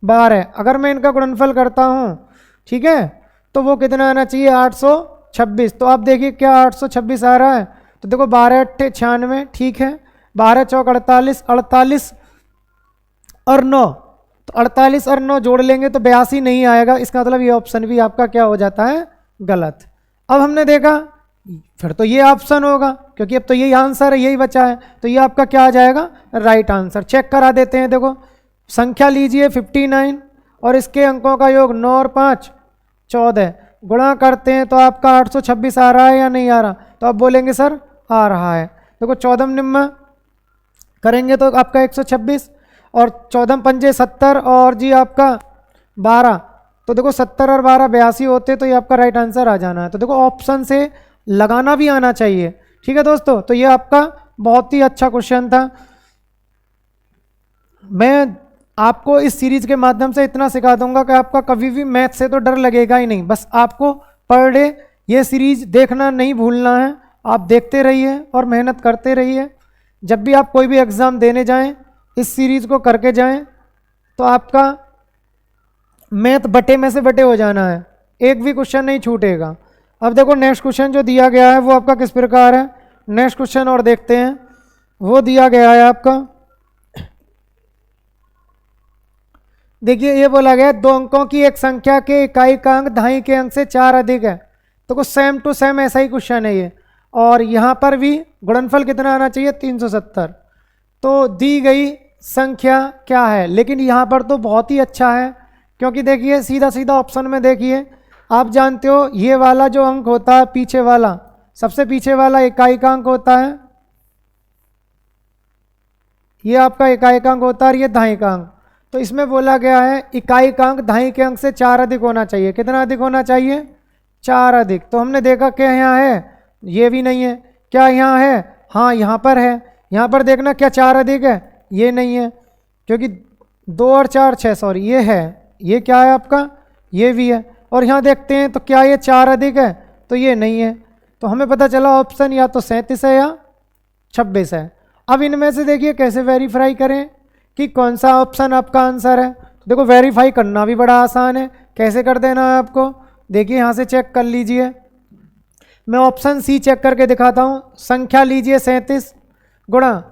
12। अगर मैं इनका गुणनफल करता हूँ, ठीक है, तो वो कितना आना चाहिए, 826। तो आप देखिए क्या 826 आ रहा है, तो देखो 12 8 96, ठीक है, 12 चौक 48, 48 और 9, तो 48 और 9 जोड़ लेंगे तो 82 नहीं आएगा। इसका मतलब ये ऑप्शन भी आपका क्या हो जाता है, गलत। अब हमने देखा फिर तो ये ऑप्शन होगा, क्योंकि अब तो यही आंसर है, यही बचा है, तो ये आपका क्या आ जाएगा, राइट आंसर। चेक करा देते हैं। देखो संख्या लीजिए 59 और इसके अंकों का योग 9 और 5 14, गुणा करते हैं तो आपका 826 आ रहा है या नहीं आ रहा, तो आप बोलेंगे सर आ रहा है। देखो 14 निम्न करेंगे तो आपका 126 और 14 पंजे 70 और जी आपका 12, तो देखो 70 और 12 82 होते, तो ये आपका राइट आंसर आ जाना है। तो देखो ऑप्शन से लगाना भी आना चाहिए। ठीक है दोस्तों, तो ये आपका बहुत ही अच्छा क्वेश्चन था। मैं आपको इस सीरीज के माध्यम से इतना सिखा दूंगा कि आपका कभी भी मैथ से तो डर लगेगा ही नहीं। बस आपको पर डे ये सीरीज देखना नहीं भूलना है। आप देखते रहिए और मेहनत करते रहिए। जब भी आप कोई भी एग्ज़ाम देने जाएं, इस सीरीज को करके जाएं, तो आपका मैथ बटे में से बटे हो जाना है, एक भी क्वेश्चन नहीं छूटेगा। अब देखो नेक्स्ट क्वेश्चन जो दिया गया है वो आपका किस प्रकार है। नेक्स्ट क्वेश्चन और देखते हैं। वो दिया गया है आपका, देखिए ये बोला गया 2 अंकों की एक संख्या के इकाई का अंक दहाई के अंक से 4 अधिक है। तो कुछ सेम टू सेम ऐसा ही क्वेश्चन है ये। और यहाँ पर भी गुणनफल कितना आना चाहिए, 370। तो दी गई संख्या क्या है, लेकिन यहाँ पर तो बहुत ही अच्छा है, क्योंकि देखिए सीधा सीधा ऑप्शन में देखिए, आप जानते हो ये वाला जो अंक होता है पीछे वाला, सबसे पीछे वाला इकाई का अंक होता है, ये आपका इकाई का अंक होता है और ये दहाई का अंक। तो इसमें बोला गया है इकाई का अंक दहाई के अंक से 4 अधिक होना चाहिए। कितना अधिक होना चाहिए, 4 अधिक। तो हमने देखा क्या यहाँ है, ये भी नहीं है। क्या यहाँ है, हाँ यहाँ पर है। यहाँ पर देखना क्या 4 अधिक है, ये नहीं है, क्योंकि 2 और 4 6, सॉरी ये है। ये क्या है आपका, ये भी है। और यहाँ देखते हैं तो क्या ये 4 अधिक है, तो ये नहीं है। तो हमें पता चला ऑप्शन या तो 37 है या 26 है। अब इनमें से देखिए कैसे वेरीफाई करें कि कौन सा ऑप्शन आपका आंसर है। तो देखो वेरीफाई करना भी बड़ा आसान है। कैसे कर देना है आपको, देखिए यहाँ से चेक कर लीजिए। मैं ऑप्शन सी चेक करके दिखाता हूँ। संख्या लीजिए 37 गुणा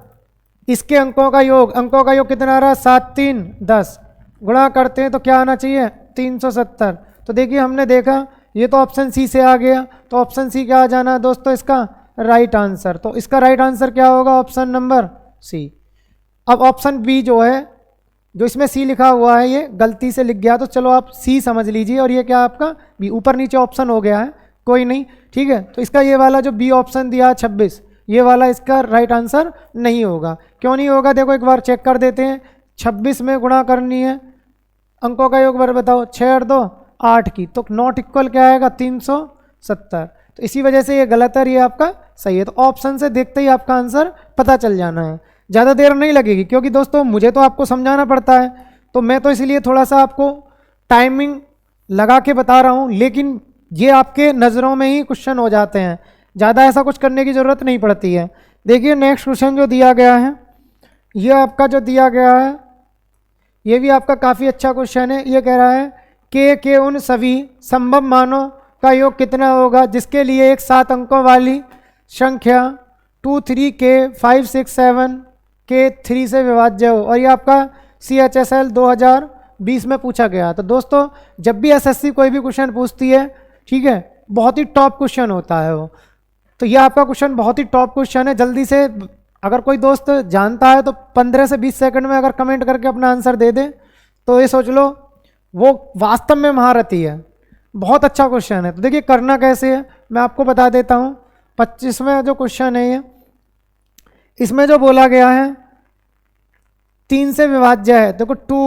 इसके अंकों का योग कितना आ रहा है, 7 3 10, गुणा करते हैं तो क्या आना चाहिए, 370। तो देखिए हमने देखा ये तो ऑप्शन सी से आ गया। तो ऑप्शन सी क्या आ जाना है दोस्तों, इसका राइट आंसर। तो इसका राइट आंसर क्या होगा, ऑप्शन नंबर सी। अब ऑप्शन बी जो है, जो इसमें सी लिखा हुआ है ये गलती से लिख गया, तो चलो आप सी समझ लीजिए। और ये क्या आपका बी, ऊपर नीचे ऑप्शन हो गया है, कोई नहीं, ठीक है। तो इसका ये वाला जो बी ऑप्शन दिया है 26, ये वाला इसका राइट आंसर नहीं होगा। क्यों नहीं होगा, देखो एक बार चेक कर देते हैं। 26 में गुणा करनी है, अंकों का योग बताओ, 6 और 2 8 की, तो नॉट इक्वल क्या आएगा, 370। तो इसी वजह से ये गलत है, ये आपका सही है। तो ऑप्शन से देखते ही आपका आंसर पता चल जाना है, ज़्यादा देर नहीं लगेगी। क्योंकि दोस्तों मुझे तो आपको समझाना पड़ता है, तो मैं तो इसलिए थोड़ा सा आपको टाइमिंग लगा के बता रहा हूँ, लेकिन ये आपके नज़रों में ही क्वेश्चन हो जाते हैं, ज़्यादा ऐसा कुछ करने की ज़रूरत नहीं पड़ती है। देखिए नेक्स्ट क्वेश्चन जो दिया गया है, ये आपका जो दिया गया है ये भी आपका काफ़ी अच्छा क्वेश्चन है। ये कह रहा है के उन सभी संभव मानों का योग कितना होगा जिसके लिए एक 7 अंकों वाली संख्या 2 3 के 5 6 7 के 3 से विभाज्य हो। और ये आपका CHSL 2020 में पूछा गया। तो दोस्तों जब भी SSC कोई भी क्वेश्चन पूछती है, ठीक है, बहुत ही टॉप क्वेश्चन होता है वो। तो ये आपका क्वेश्चन बहुत ही टॉप क्वेश्चन है। जल्दी से अगर कोई दोस्त जानता है तो 15 से 20 सेकंड में अगर कमेंट करके अपना आंसर दे दे, तो ये सोच लो वो वास्तव में महारथी है। बहुत अच्छा क्वेश्चन है। तो देखिए करना कैसे है मैं आपको बता देता हूँ। 25वां जो क्वेश्चन है ये, इसमें जो बोला गया है 3 से विभाज्य है। देखो 2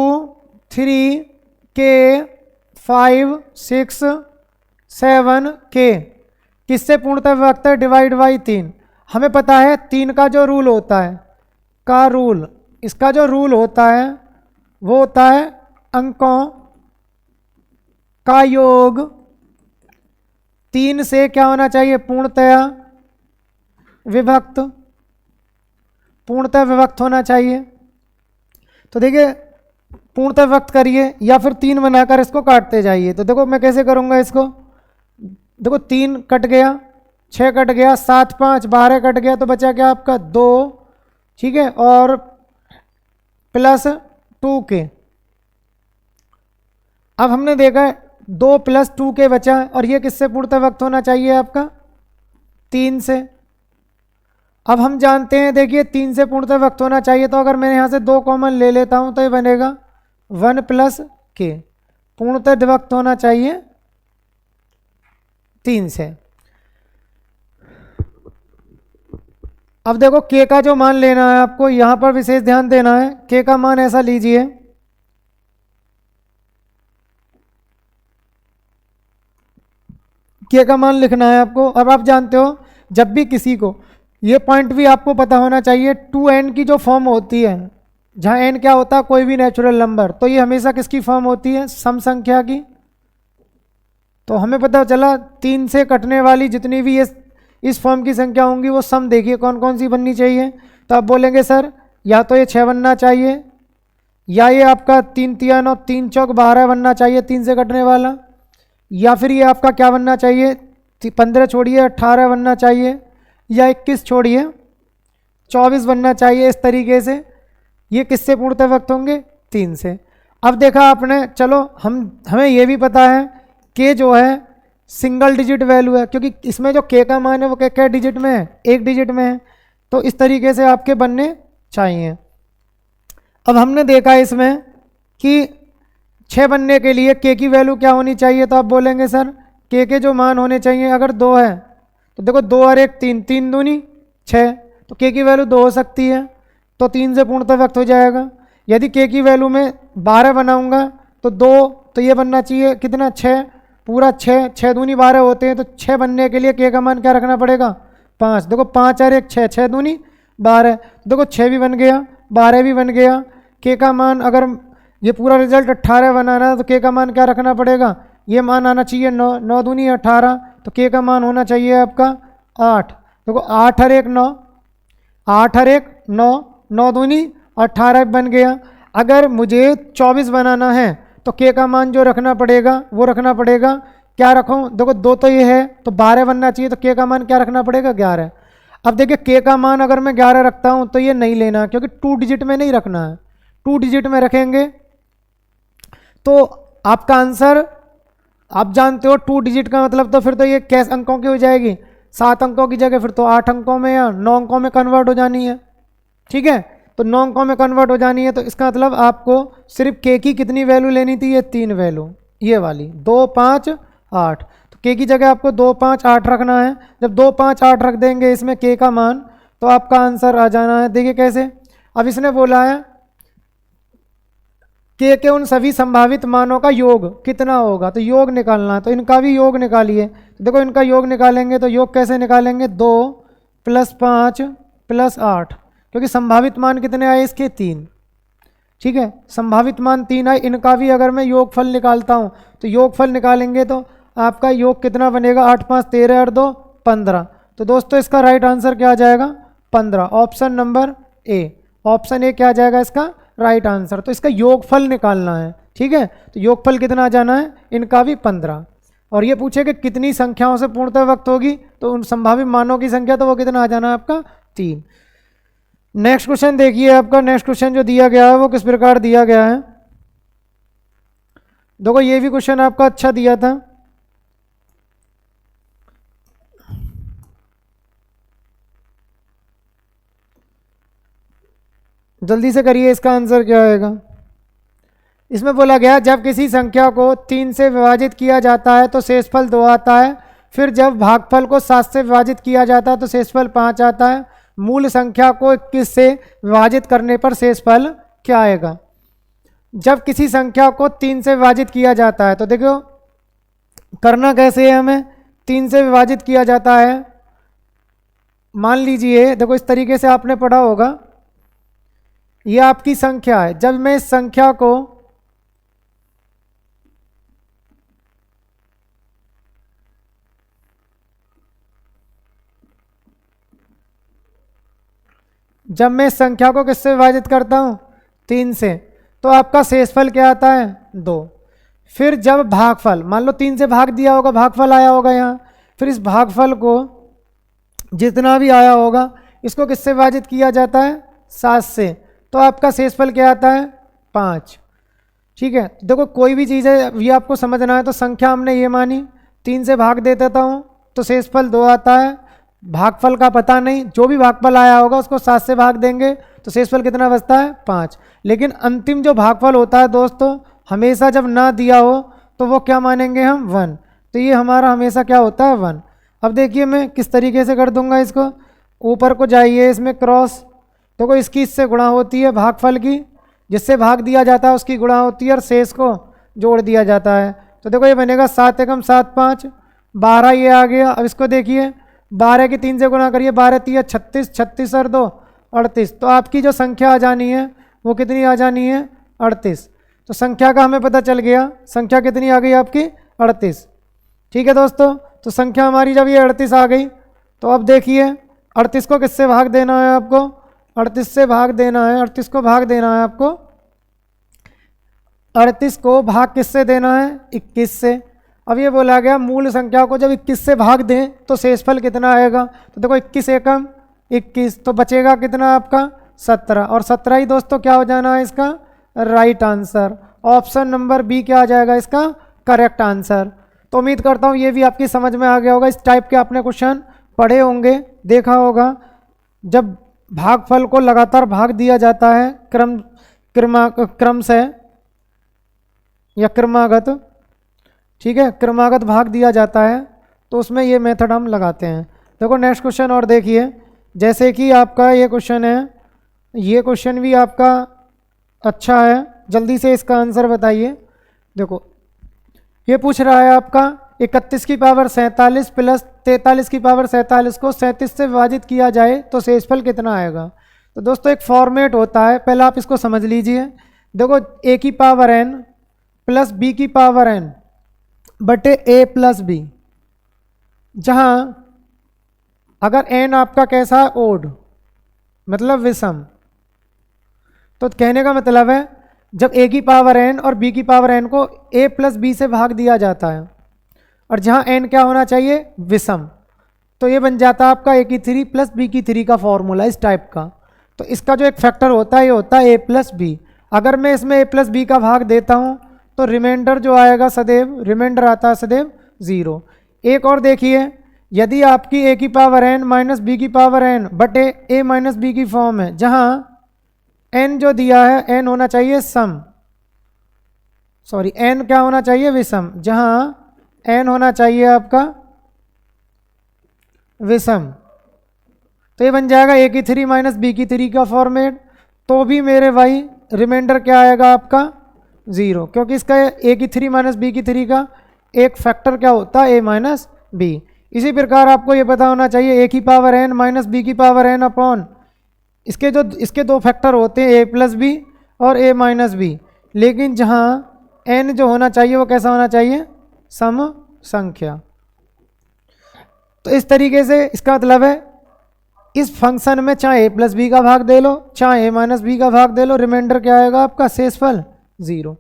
3 के 5 6 7 के किससे पूर्णतः विभक्त है, डिवाइड बाई 3। हमें पता है 3 का जो रूल होता है, का रूल, इसका जो रूल होता है वो होता है अंकों का योग 3 से क्या होना चाहिए, पूर्णतया विभक्त, पूर्णतः विभक्त होना चाहिए। तो देखिए पूर्णतः विभक्त करिए या फिर 3 बनाकर इसको काटते जाइए। तो देखो मैं कैसे करूँगा इसको, देखो 3 कट गया, 6 कट गया, 7 5 12 कट गया, तो बचा क्या आपका 2, ठीक है, और प्लस 2 के। अब हमने देखा 2 प्लस 2 के बचा, और ये किससे पूर्णतः विभक्त होना चाहिए आपका, 3 से। अब हम जानते हैं देखिए 3 से पूर्णतः विभक्त होना चाहिए, तो अगर मैं यहाँ से 2 कॉमन ले लेता हूँ तो ये बनेगा 1 प्लस के, पूर्णतः विभक्त होना चाहिए 3 से। अब देखो के का जो मान लेना है आपको, यहाँ पर विशेष ध्यान देना है। के का मान ऐसा लीजिए, के का मान लिखना है आपको। अब आप जानते हो जब भी किसी को, ये पॉइंट भी आपको पता होना चाहिए, 2n की जो फॉर्म होती है, जहाँ n क्या होता है, कोई भी नेचुरल नंबर, तो ये हमेशा किसकी फॉर्म होती है, सम संख्या की। तो हमें पता चला 3 से कटने वाली जितनी भी ये इस फॉर्म की संख्या होंगी वो सम देखिए कौन कौन सी बननी चाहिए। तो आप बोलेंगे सर या तो ये 6 बनना चाहिए, या ये आपका 3 तिया 9 3 चौक 12 बनना चाहिए 3 से कटने वाला, या फिर ये आपका क्या बनना चाहिए, 15 छोड़िए 18 बनना चाहिए, या 21 छोड़िए 24 बनना चाहिए। इस तरीके से ये किससे पूर्णतः व्यक्त होंगे, 3 से। अब देखा आपने, चलो हमें ये भी पता है कि जो है सिंगल डिजिट वैल्यू है, क्योंकि इसमें जो के का मान है वो क्या डिजिट में है, 1 डिजिट में है। तो इस तरीके से आपके बनने चाहिए। अब हमने देखा इसमें कि 6 बनने के लिए के की वैल्यू क्या होनी चाहिए। तो आप बोलेंगे सर के जो मान होने चाहिए, अगर 2 है तो देखो 2 और 1 3, 3 दूनी 6, तो के की वैल्यू 2 हो सकती है, तो 3 से पूर्णतः व्यक्त हो जाएगा। यदि के की वैल्यू में 12 बनाऊंगा तो 2, तो ये बनना चाहिए कितना, 6, पूरा 6, 6 दूनी 12 होते हैं, तो 6 बनने के लिए के का मान क्या रखना पड़ेगा, 5। देखो 5 और 1 6, 6 दूनी 12, देखो 6 भी बन गया 12 भी बन गया। के का मान अगर ये पूरा रिजल्ट 18 बनाना है तो के का मान क्या रखना पड़ेगा, ये मान आना चाहिए 9, 9 दूनी 18, तो के का मान होना चाहिए आपका 8। देखो 8 और 1 9, 8 और 1 9, 9 दूनी 18 बन गया। अगर मुझे 24 बनाना है तो के का मान जो रखना पड़ेगा वो रखना पड़ेगा, क्या रखूं, देखो 2 तो ये है तो 12 बनना चाहिए, तो के का मान क्या रखना पड़ेगा, 11। अब देखिए के का मान अगर मैं 11 रखता हूं तो ये नहीं लेना, क्योंकि 2 डिजिट में नहीं रखना है। 2 डिजिट में रखेंगे तो आपका आंसर आप जानते हो 2 डिजिट का मतलब, तो फिर तो ये कैसे अंकों की हो जाएगी, 7 अंकों की जगह फिर तो 8 अंकों में या 9 अंकों में कन्वर्ट हो जानी है। ठीक है, तो 9 अंकों में कन्वर्ट हो जानी है, तो इसका मतलब आपको सिर्फ के की कितनी वैल्यू लेनी थी, ये 3 वैल्यू, ये वाली 2 5 8। तो के की जगह आपको 2 5 8 रखना है। जब 2 5 8 रख देंगे इसमें के का मान, तो आपका आंसर आ जाना है। देखिए कैसे, अब इसने बोला है के उन सभी संभावित मानों का योग कितना होगा, तो योग निकालना है, तो इनका भी योग निकालिए। तो देखो इनका योग निकालेंगे तो योग कैसे निकालेंगे, 2 + 5 + 8, क्योंकि संभावित मान कितने आए इसके, 3। ठीक है, संभावित मान 3 आए, इनका भी अगर मैं योगफल निकालता हूँ तो योगफल निकालेंगे तो आपका योग कितना बनेगा, 8 5 13 और 2 15। तो दोस्तों इसका राइट आंसर क्या आ जाएगा, 15। Option number A, option A क्या आ जाएगा इसका राइट आंसर। तो इसका योगफल निकालना है। ठीक है, तो योगफल कितना आ जाना है, इनका भी 15। और ये पूछे कि कितनी संख्याओं से पूर्णतः व्यक्त होगी, तो उन संभावित मानों की संख्या, तो वो कितना आ जाना है आपका 3। नेक्स्ट क्वेश्चन देखिए, आपका नेक्स्ट क्वेश्चन जो दिया गया है वो किस प्रकार दिया गया है। देखो ये भी क्वेश्चन आपका अच्छा दिया था। जल्दी से करिए, इसका आंसर क्या आएगा। इसमें बोला गया जब किसी संख्या को 3 से विभाजित किया जाता है तो शेषफल 2 आता है, फिर जब भागफल को 7 से विभाजित किया जाता है तो शेषफल 5 आता है। मूल संख्या को 21 से विभाजित करने पर शेषफल क्या आएगा। जब किसी संख्या को 3 से विभाजित किया जाता है तो देखो करना कैसे है, हमें 3 से विभाजित किया जाता है। मान लीजिए देखो इस तरीके से आपने पढ़ा होगा, ये आपकी संख्या है। जब मैं इस संख्या को किससे विभाजित करता हूं, 3 से, तो आपका शेषफल क्या आता है, 2। फिर जब भागफल, मान लो 3 से भाग दिया होगा, भागफल आया होगा यहाँ, फिर इस भागफल को जितना भी आया होगा इसको किससे विभाजित किया जाता है, 7 से, तो आपका शेषफल क्या आता है, 5। ठीक है, देखो कोई भी चीज़ है ये आपको समझना है। तो संख्या हमने ये मानी, 3 से भाग दे देता हूँ तो शेषफल 2 आता है। भागफल का पता नहीं, जो भी भागफल आया होगा उसको 7 से भाग देंगे तो शेषफल कितना बचता है, 5। लेकिन अंतिम जो भागफल होता है दोस्तों, हमेशा जब ना दिया हो तो वो क्या मानेंगे हम, 1। तो ये हमारा हमेशा क्या होता है, 1। अब देखिए मैं किस तरीके से कर दूंगा इसको, ऊपर को जाइए, इसमें क्रॉस, देखो इसकी इससे गुणा होती है, भागफल की जिससे भाग दिया जाता है उसकी गुणा होती है, और शेष को जोड़ दिया जाता है। तो देखो ये बनेगा 7 एकम 7 5 12 ये आ गया। अब इसको देखिए 12 की 3 से गुणा करिए, 12 3 36, 36 और 2 38। तो आपकी जो संख्या आ जानी है वो कितनी आ जानी है 38। तो संख्या का हमें पता चल गया, संख्या कितनी आ गई आपकी 38। ठीक है दोस्तों, तो संख्या हमारी जब ये 38 आ गई तो अब देखिए 38 को किससे भाग देना है आपको, 38 से भाग देना है, 38 को भाग देना है आपको, 38 को भाग किससे देना है 21 से। अब ये बोला गया मूल संख्या को जब 21 से भाग दें तो शेषफल कितना आएगा, तो देखो 21 एकम 21, तो बचेगा कितना आपका 17, और 17 ही दोस्तों क्या हो जाना है इसका right answer. Option number B क्या आ जाएगा इसका करेक्ट आंसर। तो उम्मीद करता हूँ ये भी आपकी समझ में आ गया होगा। इस टाइप के आपने क्वेश्चन पढ़े होंगे, देखा होगा। जब भागफल को लगातार भाग दिया जाता है क्रम से या क्रमागत, ठीक है, क्रमागत भाग दिया जाता है तो उसमें ये मेथड हम लगाते हैं। देखो नेक्स्ट क्वेश्चन और देखिए, जैसे कि आपका ये क्वेश्चन है, ये क्वेश्चन भी आपका अच्छा है, जल्दी से इसका आंसर बताइए। देखो ये पूछ रहा है आपका 31 की पावर 47 प्लस 43 की पावर 47 को 37 से विभाजित किया जाए तो शेषफल कितना आएगा। तो दोस्तों एक फॉर्मेट होता है, पहले आप इसको समझ लीजिए। देखो a की पावर n प्लस b की पावर n बटे a प्लस b, जहाँ अगर n आपका कैसा है ओड मतलब विषम, तो कहने का मतलब है जब a की पावर n और b की पावर n को a प्लस b से भाग दिया जाता है और जहाँ n क्या होना चाहिए विषम, तो ये बन जाता है आपका a की 3 प्लस b की 3 का फॉर्मूला इस टाइप का। तो इसका जो एक फैक्टर होता है ये होता है a प्लस बी। अगर मैं इसमें a प्लस बी का भाग देता हूँ तो रिमाइंडर जो आएगा सदैव, रिमाइंडर आता है सदैव 0। एक और देखिए, यदि आपकी a की पावर n माइनस बी की पावर n बटे a माइनस बी की फॉर्म है, जहाँ n जो दिया है n होना चाहिए सम, सॉरी n क्या होना चाहिए विषम, जहाँ n होना चाहिए आपका विषम, तो ये बन जाएगा a की 3 माइनस बी की 3 का फॉर्मेट। तो भी मेरे भाई रिमाइंडर क्या आएगा आपका 0, क्योंकि इसका a की 3 माइनस बी की 3 का एक फैक्टर क्या होता है a माइनस बी। इसी प्रकार आपको ये पता होना चाहिए a की पावर n माइनस बी की पावर n अपॉन इसके दो फैक्टर होते हैं a प्लस बी और a माइनस बी, लेकिन जहाँ n जो होना चाहिए वो कैसा होना चाहिए सम संख्या। तो इस तरीके से इसका मतलब है इस फंक्शन में चाहे a प्लस बी का भाग दे लो चाहे a माइनस बी का भाग दे लो, रिमाइंडर क्या आएगा आपका शेषफल 0।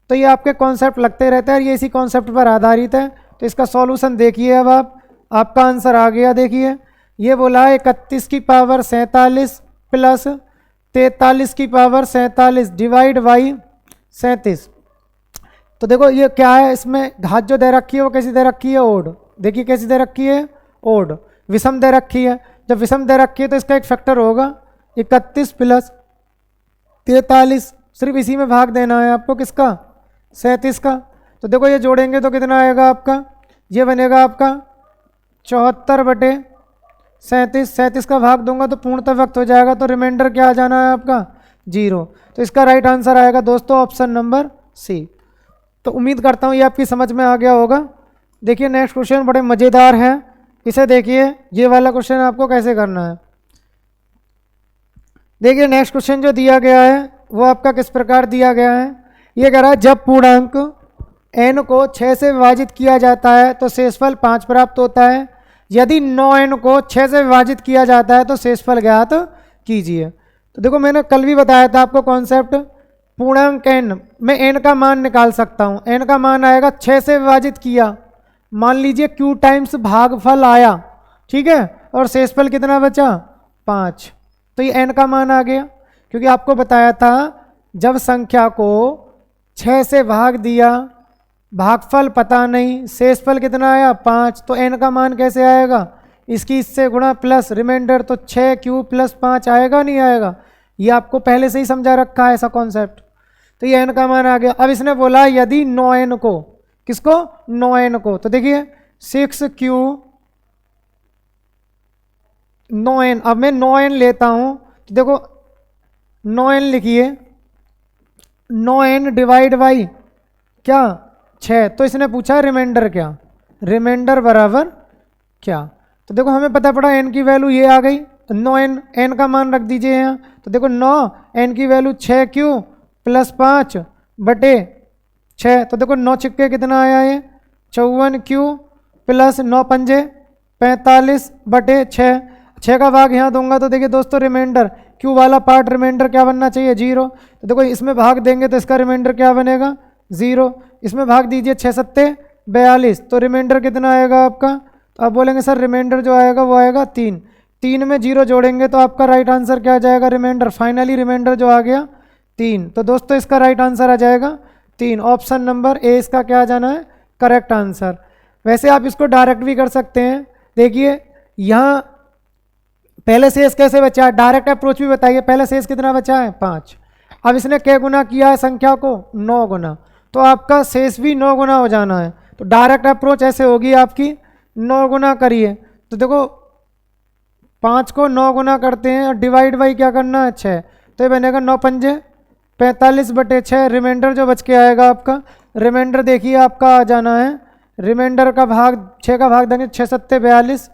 तो ये आपके कॉन्सेप्ट लगते रहते हैं, ये इसी कॉन्सेप्ट पर आधारित है। तो इसका सॉल्यूशन देखिए, अब आपका आंसर आ गया। देखिए ये बोला है 31 की पावर 47 प्लस 43 की पावर 47 डिवाइड बाई 37। तो देखो ये क्या है, इसमें घात जो दे रखी है वो कैसी दे रखी है ओड, देखिए कैसी दे रखी है ओड, विषम दे रखी है। जब विषम दे रखी है तो इसका एक फैक्टर होगा 31 प्लस 43, सिर्फ इसी में भाग देना है आपको किसका 37 का। तो देखो ये जोड़ेंगे तो कितना आएगा आपका, ये बनेगा आपका 74 बटे 37, 37 का भाग दूंगा तो पूर्णतः व्यक्त हो जाएगा, तो रिमाइंडर क्या आ जाना है आपका 0। तो इसका राइट आंसर आएगा दोस्तों ऑप्शन नंबर सी। तो उम्मीद करता हूँ ये आपकी समझ में आ गया होगा। देखिए नेक्स्ट क्वेश्चन बड़े मज़ेदार है, इसे देखिए ये वाला क्वेश्चन आपको कैसे करना है। देखिए नेक्स्ट क्वेश्चन जो दिया गया है वो आपका किस प्रकार दिया गया है। ये कह रहा है जब पूर्णांक n को 6 से विभाजित किया जाता है तो शेषफल 5 प्राप्त होता है, यदि 9n को 6 से विभाजित किया जाता है तो शेषफल ज्ञात कीजिए। तो देखो मैंने कल भी बताया था आपको कॉन्सेप्ट, पूर्णांक n में n का मान निकाल सकता हूँ। n का मान आएगा 6 से विभाजित किया, मान लीजिए q टाइम्स भागफल आया, ठीक है, और शेषफल कितना बचा 5, तो ये n का मान आ गया। क्योंकि आपको बताया था जब संख्या को 6 से भाग दिया, भागफल पता नहीं, शेषफल कितना आया 5, तो n का मान कैसे आएगा, इसकी इससे गुणा प्लस रिमाइंडर, तो 6q प्लस 5 आएगा नहीं आएगा, ये आपको पहले से ही समझा रखा है ऐसा कॉन्सेप्ट। तो ये n का मान आ गया। अब इसने बोला यदि 9n को, किसको 9n को, तो देखिए 6q 9n, अब मैं 9n लेता हूं तो देखो 9n लिखिए, 9n डिवाइड बाई क्या 6, तो इसने पूछा रिमाइंडर क्या, रिमाइंडर बराबर क्या। तो देखो हमें पता पड़ा n की वैल्यू ये आ गई, 9n, n का मान रख दीजिए यहाँ। तो देखो 9, n की वैल्यू 6q प्लस 5 बटे 6। तो देखो 9 छिक्के कितना आया ये 54q प्लस 9 पंजे 45 बटे 6। 6 का भाग यहाँ दूंगा तो देखिए दोस्तों रिमाइंडर q वाला पार्ट रिमाइंडर क्या बनना चाहिए 0। तो देखो इसमें भाग देंगे तो इसका रिमाइंडर क्या बनेगा 0। इसमें भाग दीजिए 6 सत्ते 42, तो रिमाइंडर कितना आएगा आपका। तो आप बोलेंगे सर रिमाइंडर जो आएगा वो आएगा 3। 3 में 0 जोड़ेंगे तो आपका राइट आंसर क्या आ जाएगा रिमाइंडर। फाइनली रिमाइंडर जो आ गया 3। तो दोस्तों इसका राइट आंसर आ जाएगा 3। ऑप्शन नंबर ए इसका क्या आ जाना है करेक्ट आंसर। वैसे आप इसको डायरेक्ट भी कर सकते हैं। देखिए यहाँ पहले शेष कैसे बचा है, डायरेक्ट अप्रोच भी बताइए। पहले शेष कितना बचा है 5। अब इसने क्या गुना किया है संख्या को 9 गुना, तो आपका शेष भी 9 गुना हो जाना है। तो डायरेक्ट अप्रोच ऐसे होगी आपकी 9 गुना करिए। तो देखो 5 को 9 गुना करते हैं और डिवाइड बाई क्या करना है 6। तो ये बनेगा 9 पंजे 45 बटे 6। रिमाइंडर जो बच के आएगा आपका, रिमाइंडर देखिए आपका आ जाना है, रिमाइंडर का भाग 6 का भाग देंगे 6 सत्ते 42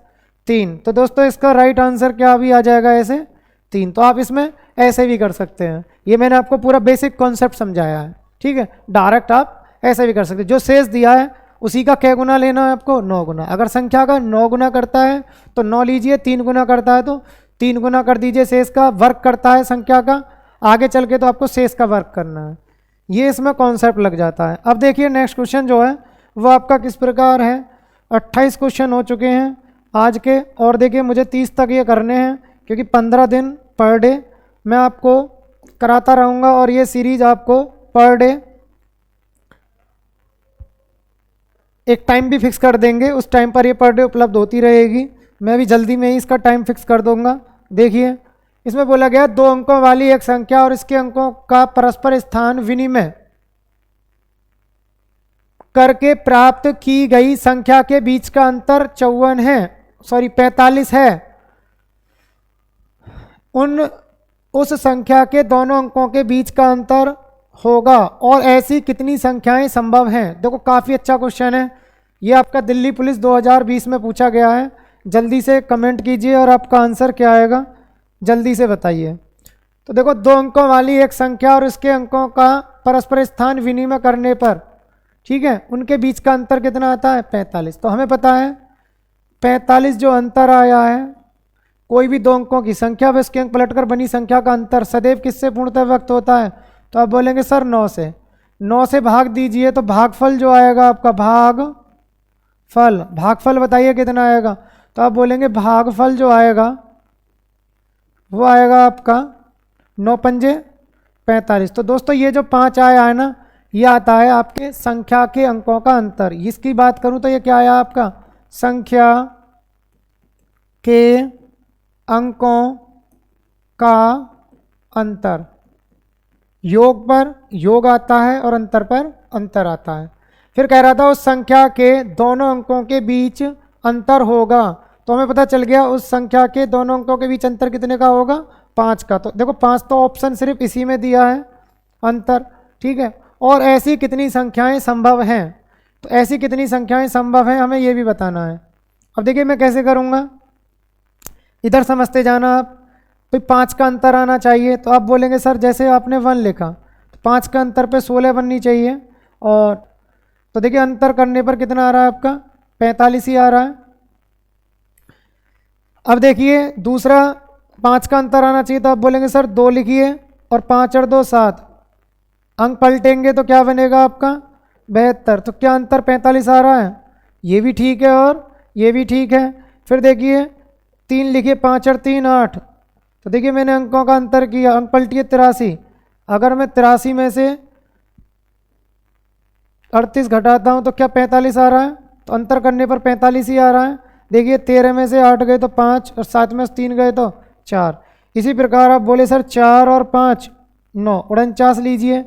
3। तो दोस्तों इसका राइट आंसर क्या भी आ जाएगा ऐसे 3। तो आप इसमें ऐसे भी कर सकते हैं। ये मैंने आपको पूरा बेसिक कॉन्सेप्ट समझाया है, ठीक है। डायरेक्ट आप ऐसे भी कर सकते हैं। जो शेष दिया है उसी का क्या गुना लेना है आपको 9 गुना। अगर संख्या का 9 गुना करता है तो 9 लीजिए, 3 गुना करता है तो 3 गुना कर दीजिए। शेष का वर्क करता है संख्या का, आगे चल के तो आपको शेष का वर्क करना है। ये इसमें कॉन्सेप्ट लग जाता है। अब देखिए नेक्स्ट क्वेश्चन जो है वो आपका किस प्रकार है। 28 क्वेश्चन हो चुके हैं आज के, और देखिए मुझे 30 तक ये करने हैं क्योंकि 15 दिन पर डे मैं आपको कराता रहूँगा। और ये सीरीज़ आपको पर डे एक टाइम भी फिक्स कर देंगे, उस टाइम पर ये पर डे उपलब्ध होती रहेगी। मैं भी जल्दी में ही इसका टाइम फिक्स कर दूंगा। देखिए इसमें बोला गया 2 अंकों वाली एक संख्या और इसके अंकों का परस्पर स्थान विनिमय करके प्राप्त की गई संख्या के बीच का अंतर 45 है। उस संख्या के दोनों अंकों के बीच का अंतर होगा और ऐसी कितनी संख्याएं संभव हैं। देखो काफ़ी अच्छा क्वेश्चन है ये, आपका दिल्ली पुलिस 2020 में पूछा गया है। जल्दी से कमेंट कीजिए और आपका आंसर क्या आएगा जल्दी से बताइए। तो देखो 2 अंकों वाली एक संख्या और इसके अंकों का परस्पर स्थान विनिमय करने पर, ठीक है, उनके बीच का अंतर कितना आता है 45। तो हमें पता है 45 जो अंतर आया है, कोई भी 2 अंकों की संख्या व इसके अंक पलटकर बनी संख्या का अंतर सदैव किससे पूर्णतः व्यक्त होता है। तो आप बोलेंगे सर 9 से। 9 से भाग दीजिए तो भागफल जो आएगा आपका भागफल बताइए कितना आएगा। तो आप बोलेंगे भागफल जो आएगा वो आएगा आपका 9 पंजे 45। तो दोस्तों ये जो 5 आया है ना, ये आता है आपके संख्या के अंकों का अंतर। इसकी बात करूं तो ये क्या आया आपका संख्या के अंकों का अंतर। योग पर योग आता है और अंतर पर अंतर आता है। फिर कह रहा था उस संख्या के दोनों अंकों के बीच अंतर होगा। तो हमें पता चल गया उस संख्या के दोनों अंकों के बीच अंतर कितने का होगा 5 का। तो देखो 5 तो ऑप्शन सिर्फ इसी में दिया है अंतर, ठीक है। और ऐसी कितनी संख्याएं संभव हैं, तो ऐसी कितनी संख्याएं संभव हैं हमें ये भी बताना है। अब देखिए मैं कैसे करूँगा, इधर समझते जाना आप। भाई 5 का अंतर आना चाहिए, तो आप बोलेंगे सर जैसे आपने 1 लिखा तो 5 का अंतर पे 16 बननी चाहिए। और तो देखिए अंतर करने पर कितना आ रहा है आपका 45 ही आ रहा है। अब देखिए दूसरा 5 का अंतर आना चाहिए, तो आप बोलेंगे सर 2 लिखिए और 5 और 2 7, अंक पलटेंगे तो क्या बनेगा आपका 72। तो क्या अंतर 45 आ रहा है, ये भी ठीक है और ये भी ठीक है। फिर देखिए 3 लिखिए, 5 और 3 8। तो देखिए मैंने अंकों का अंतर किया, अंक पलटिए 83। अगर मैं 83 में से 38 घटाता हूँ तो क्या 45 आ रहा है, तो अंतर करने पर 45 ही आ रहा है। देखिए 13 में से 8 गए तो 5 और 7 में से 3 गए तो 4। इसी प्रकार आप बोले सर 4 और 5 9, 49 लीजिए,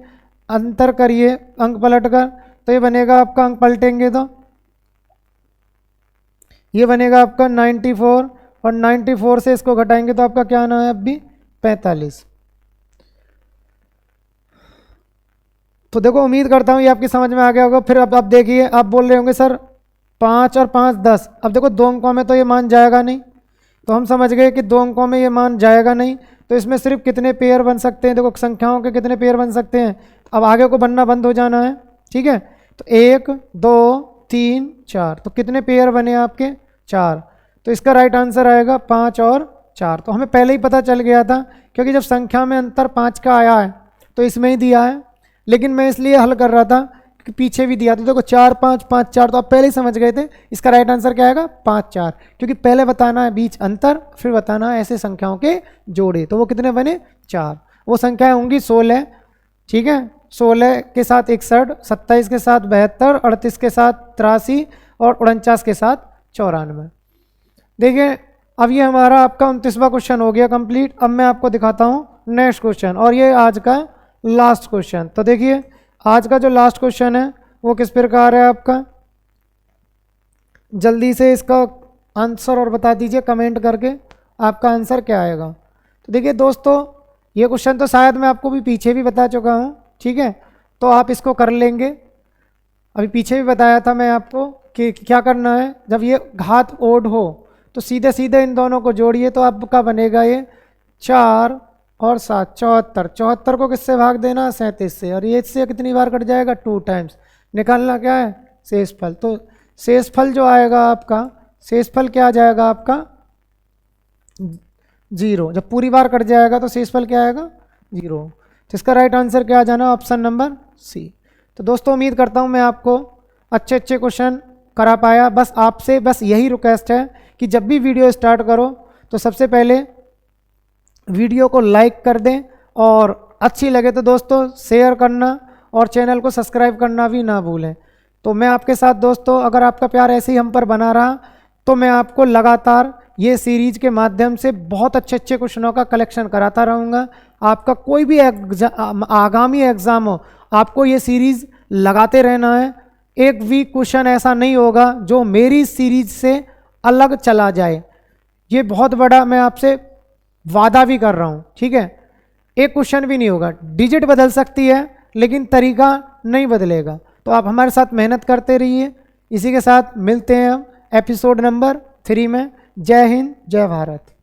अंतर करिए अंक पलट कर, तो ये बनेगा आपका, अंक पलटेंगे तो ये बनेगा आपका 94 और 94 से इसको घटाएंगे तो आपका क्या आना है अब भी 45। तो देखो उम्मीद करता हूँ ये आपकी समझ में आ गया होगा। फिर अब आप देखिए, आप बोल रहे होंगे सर 5 और 5 10। अब देखो 2 अंकों में तो ये मान जाएगा नहीं, तो हम समझ गए कि 2 अंकों में ये मान जाएगा नहीं। तो इसमें सिर्फ कितने पेयर बन सकते हैं, देखो संख्याओं के कितने पेयर बन सकते हैं। अब आगे को बनना बंद हो जाना है, ठीक है। तो 1 2 3 4, तो कितने पेयर बने आपके 4। तो इसका राइट आंसर आएगा 5 और 4। तो हमें पहले ही पता चल गया था, क्योंकि जब संख्या में अंतर 5 का आया है तो इसमें ही दिया है, लेकिन मैं इसलिए हल कर रहा था कि पीछे भी दिया। तो देखो 4 5 5 4, तो आप पहले ही समझ गए थे इसका राइट आंसर क्या आएगा 5 4, क्योंकि पहले बताना है बीच अंतर, फिर बताना है ऐसे संख्याओं के जोड़े। तो वो कितने बने 4। वो संख्याएं होंगी 16, ठीक है। 16 के साथ 61, 27 के साथ 72, 38 के साथ 83 और 49 के साथ 94। देखिए अब ये हमारा आपका 29वां क्वेश्चन हो गया कंप्लीट। अब मैं आपको दिखाता हूँ नेक्स्ट क्वेश्चन, और ये आज का लास्ट क्वेश्चन। तो देखिए आज का जो लास्ट क्वेश्चन है वो किस प्रकार है आपका, जल्दी से इसका आंसर और बता दीजिए कमेंट करके आपका आंसर क्या आएगा। तो देखिए दोस्तों ये क्वेश्चन तो शायद मैं आपको भी पीछे भी बता चुका हूँ, ठीक है। तो आप इसको कर लेंगे, अभी पीछे भी बताया था मैं आपको कि क्या करना है। जब ये घात ओड हो तो सीधे सीधे इन दोनों को जोड़िए, तो आपका बनेगा ये 4 और 7 74। 74 को किससे भाग देना 37 से, और ये इससे कितनी बार कट जाएगा 2 टाइम्स। निकालना क्या है शेषफल। तो शेषफल जो आएगा आपका, शेषफल क्या आ जाएगा आपका 0। जब पूरी बार कट जाएगा तो शेषफल क्या आएगा 0। तो इसका राइट आंसर क्या आ जाना ऑप्शन नंबर सी। तो दोस्तों उम्मीद करता हूँ मैं आपको अच्छे अच्छे क्वेश्चन करा पाया। बस आपसे बस यही रिक्वेस्ट है कि जब भी वीडियो स्टार्ट करो तो सबसे पहले वीडियो को लाइक कर दें, और अच्छी लगे तो दोस्तों शेयर करना और चैनल को सब्सक्राइब करना भी ना भूलें। तो मैं आपके साथ दोस्तों, अगर आपका प्यार ऐसे ही हम पर बना रहा तो मैं आपको लगातार ये सीरीज के माध्यम से बहुत अच्छे अच्छे क्वेश्चनों का कलेक्शन कराता रहूँगा। आपका कोई भी आगामी एग्ज़ाम हो, आपको ये सीरीज़ लगाते रहना है। एक भी क्वेश्चन ऐसा नहीं होगा जो मेरी सीरीज से अलग चला जाए, ये बहुत बड़ा मैं आपसे वादा भी कर रहा हूँ, ठीक है। एक क्वेश्चन भी नहीं होगा, डिजिट बदल सकती है लेकिन तरीका नहीं बदलेगा। तो आप हमारे साथ मेहनत करते रहिए। इसी के साथ मिलते हैं हम एपिसोड नंबर 3 में। जय हिंद, जय भारत।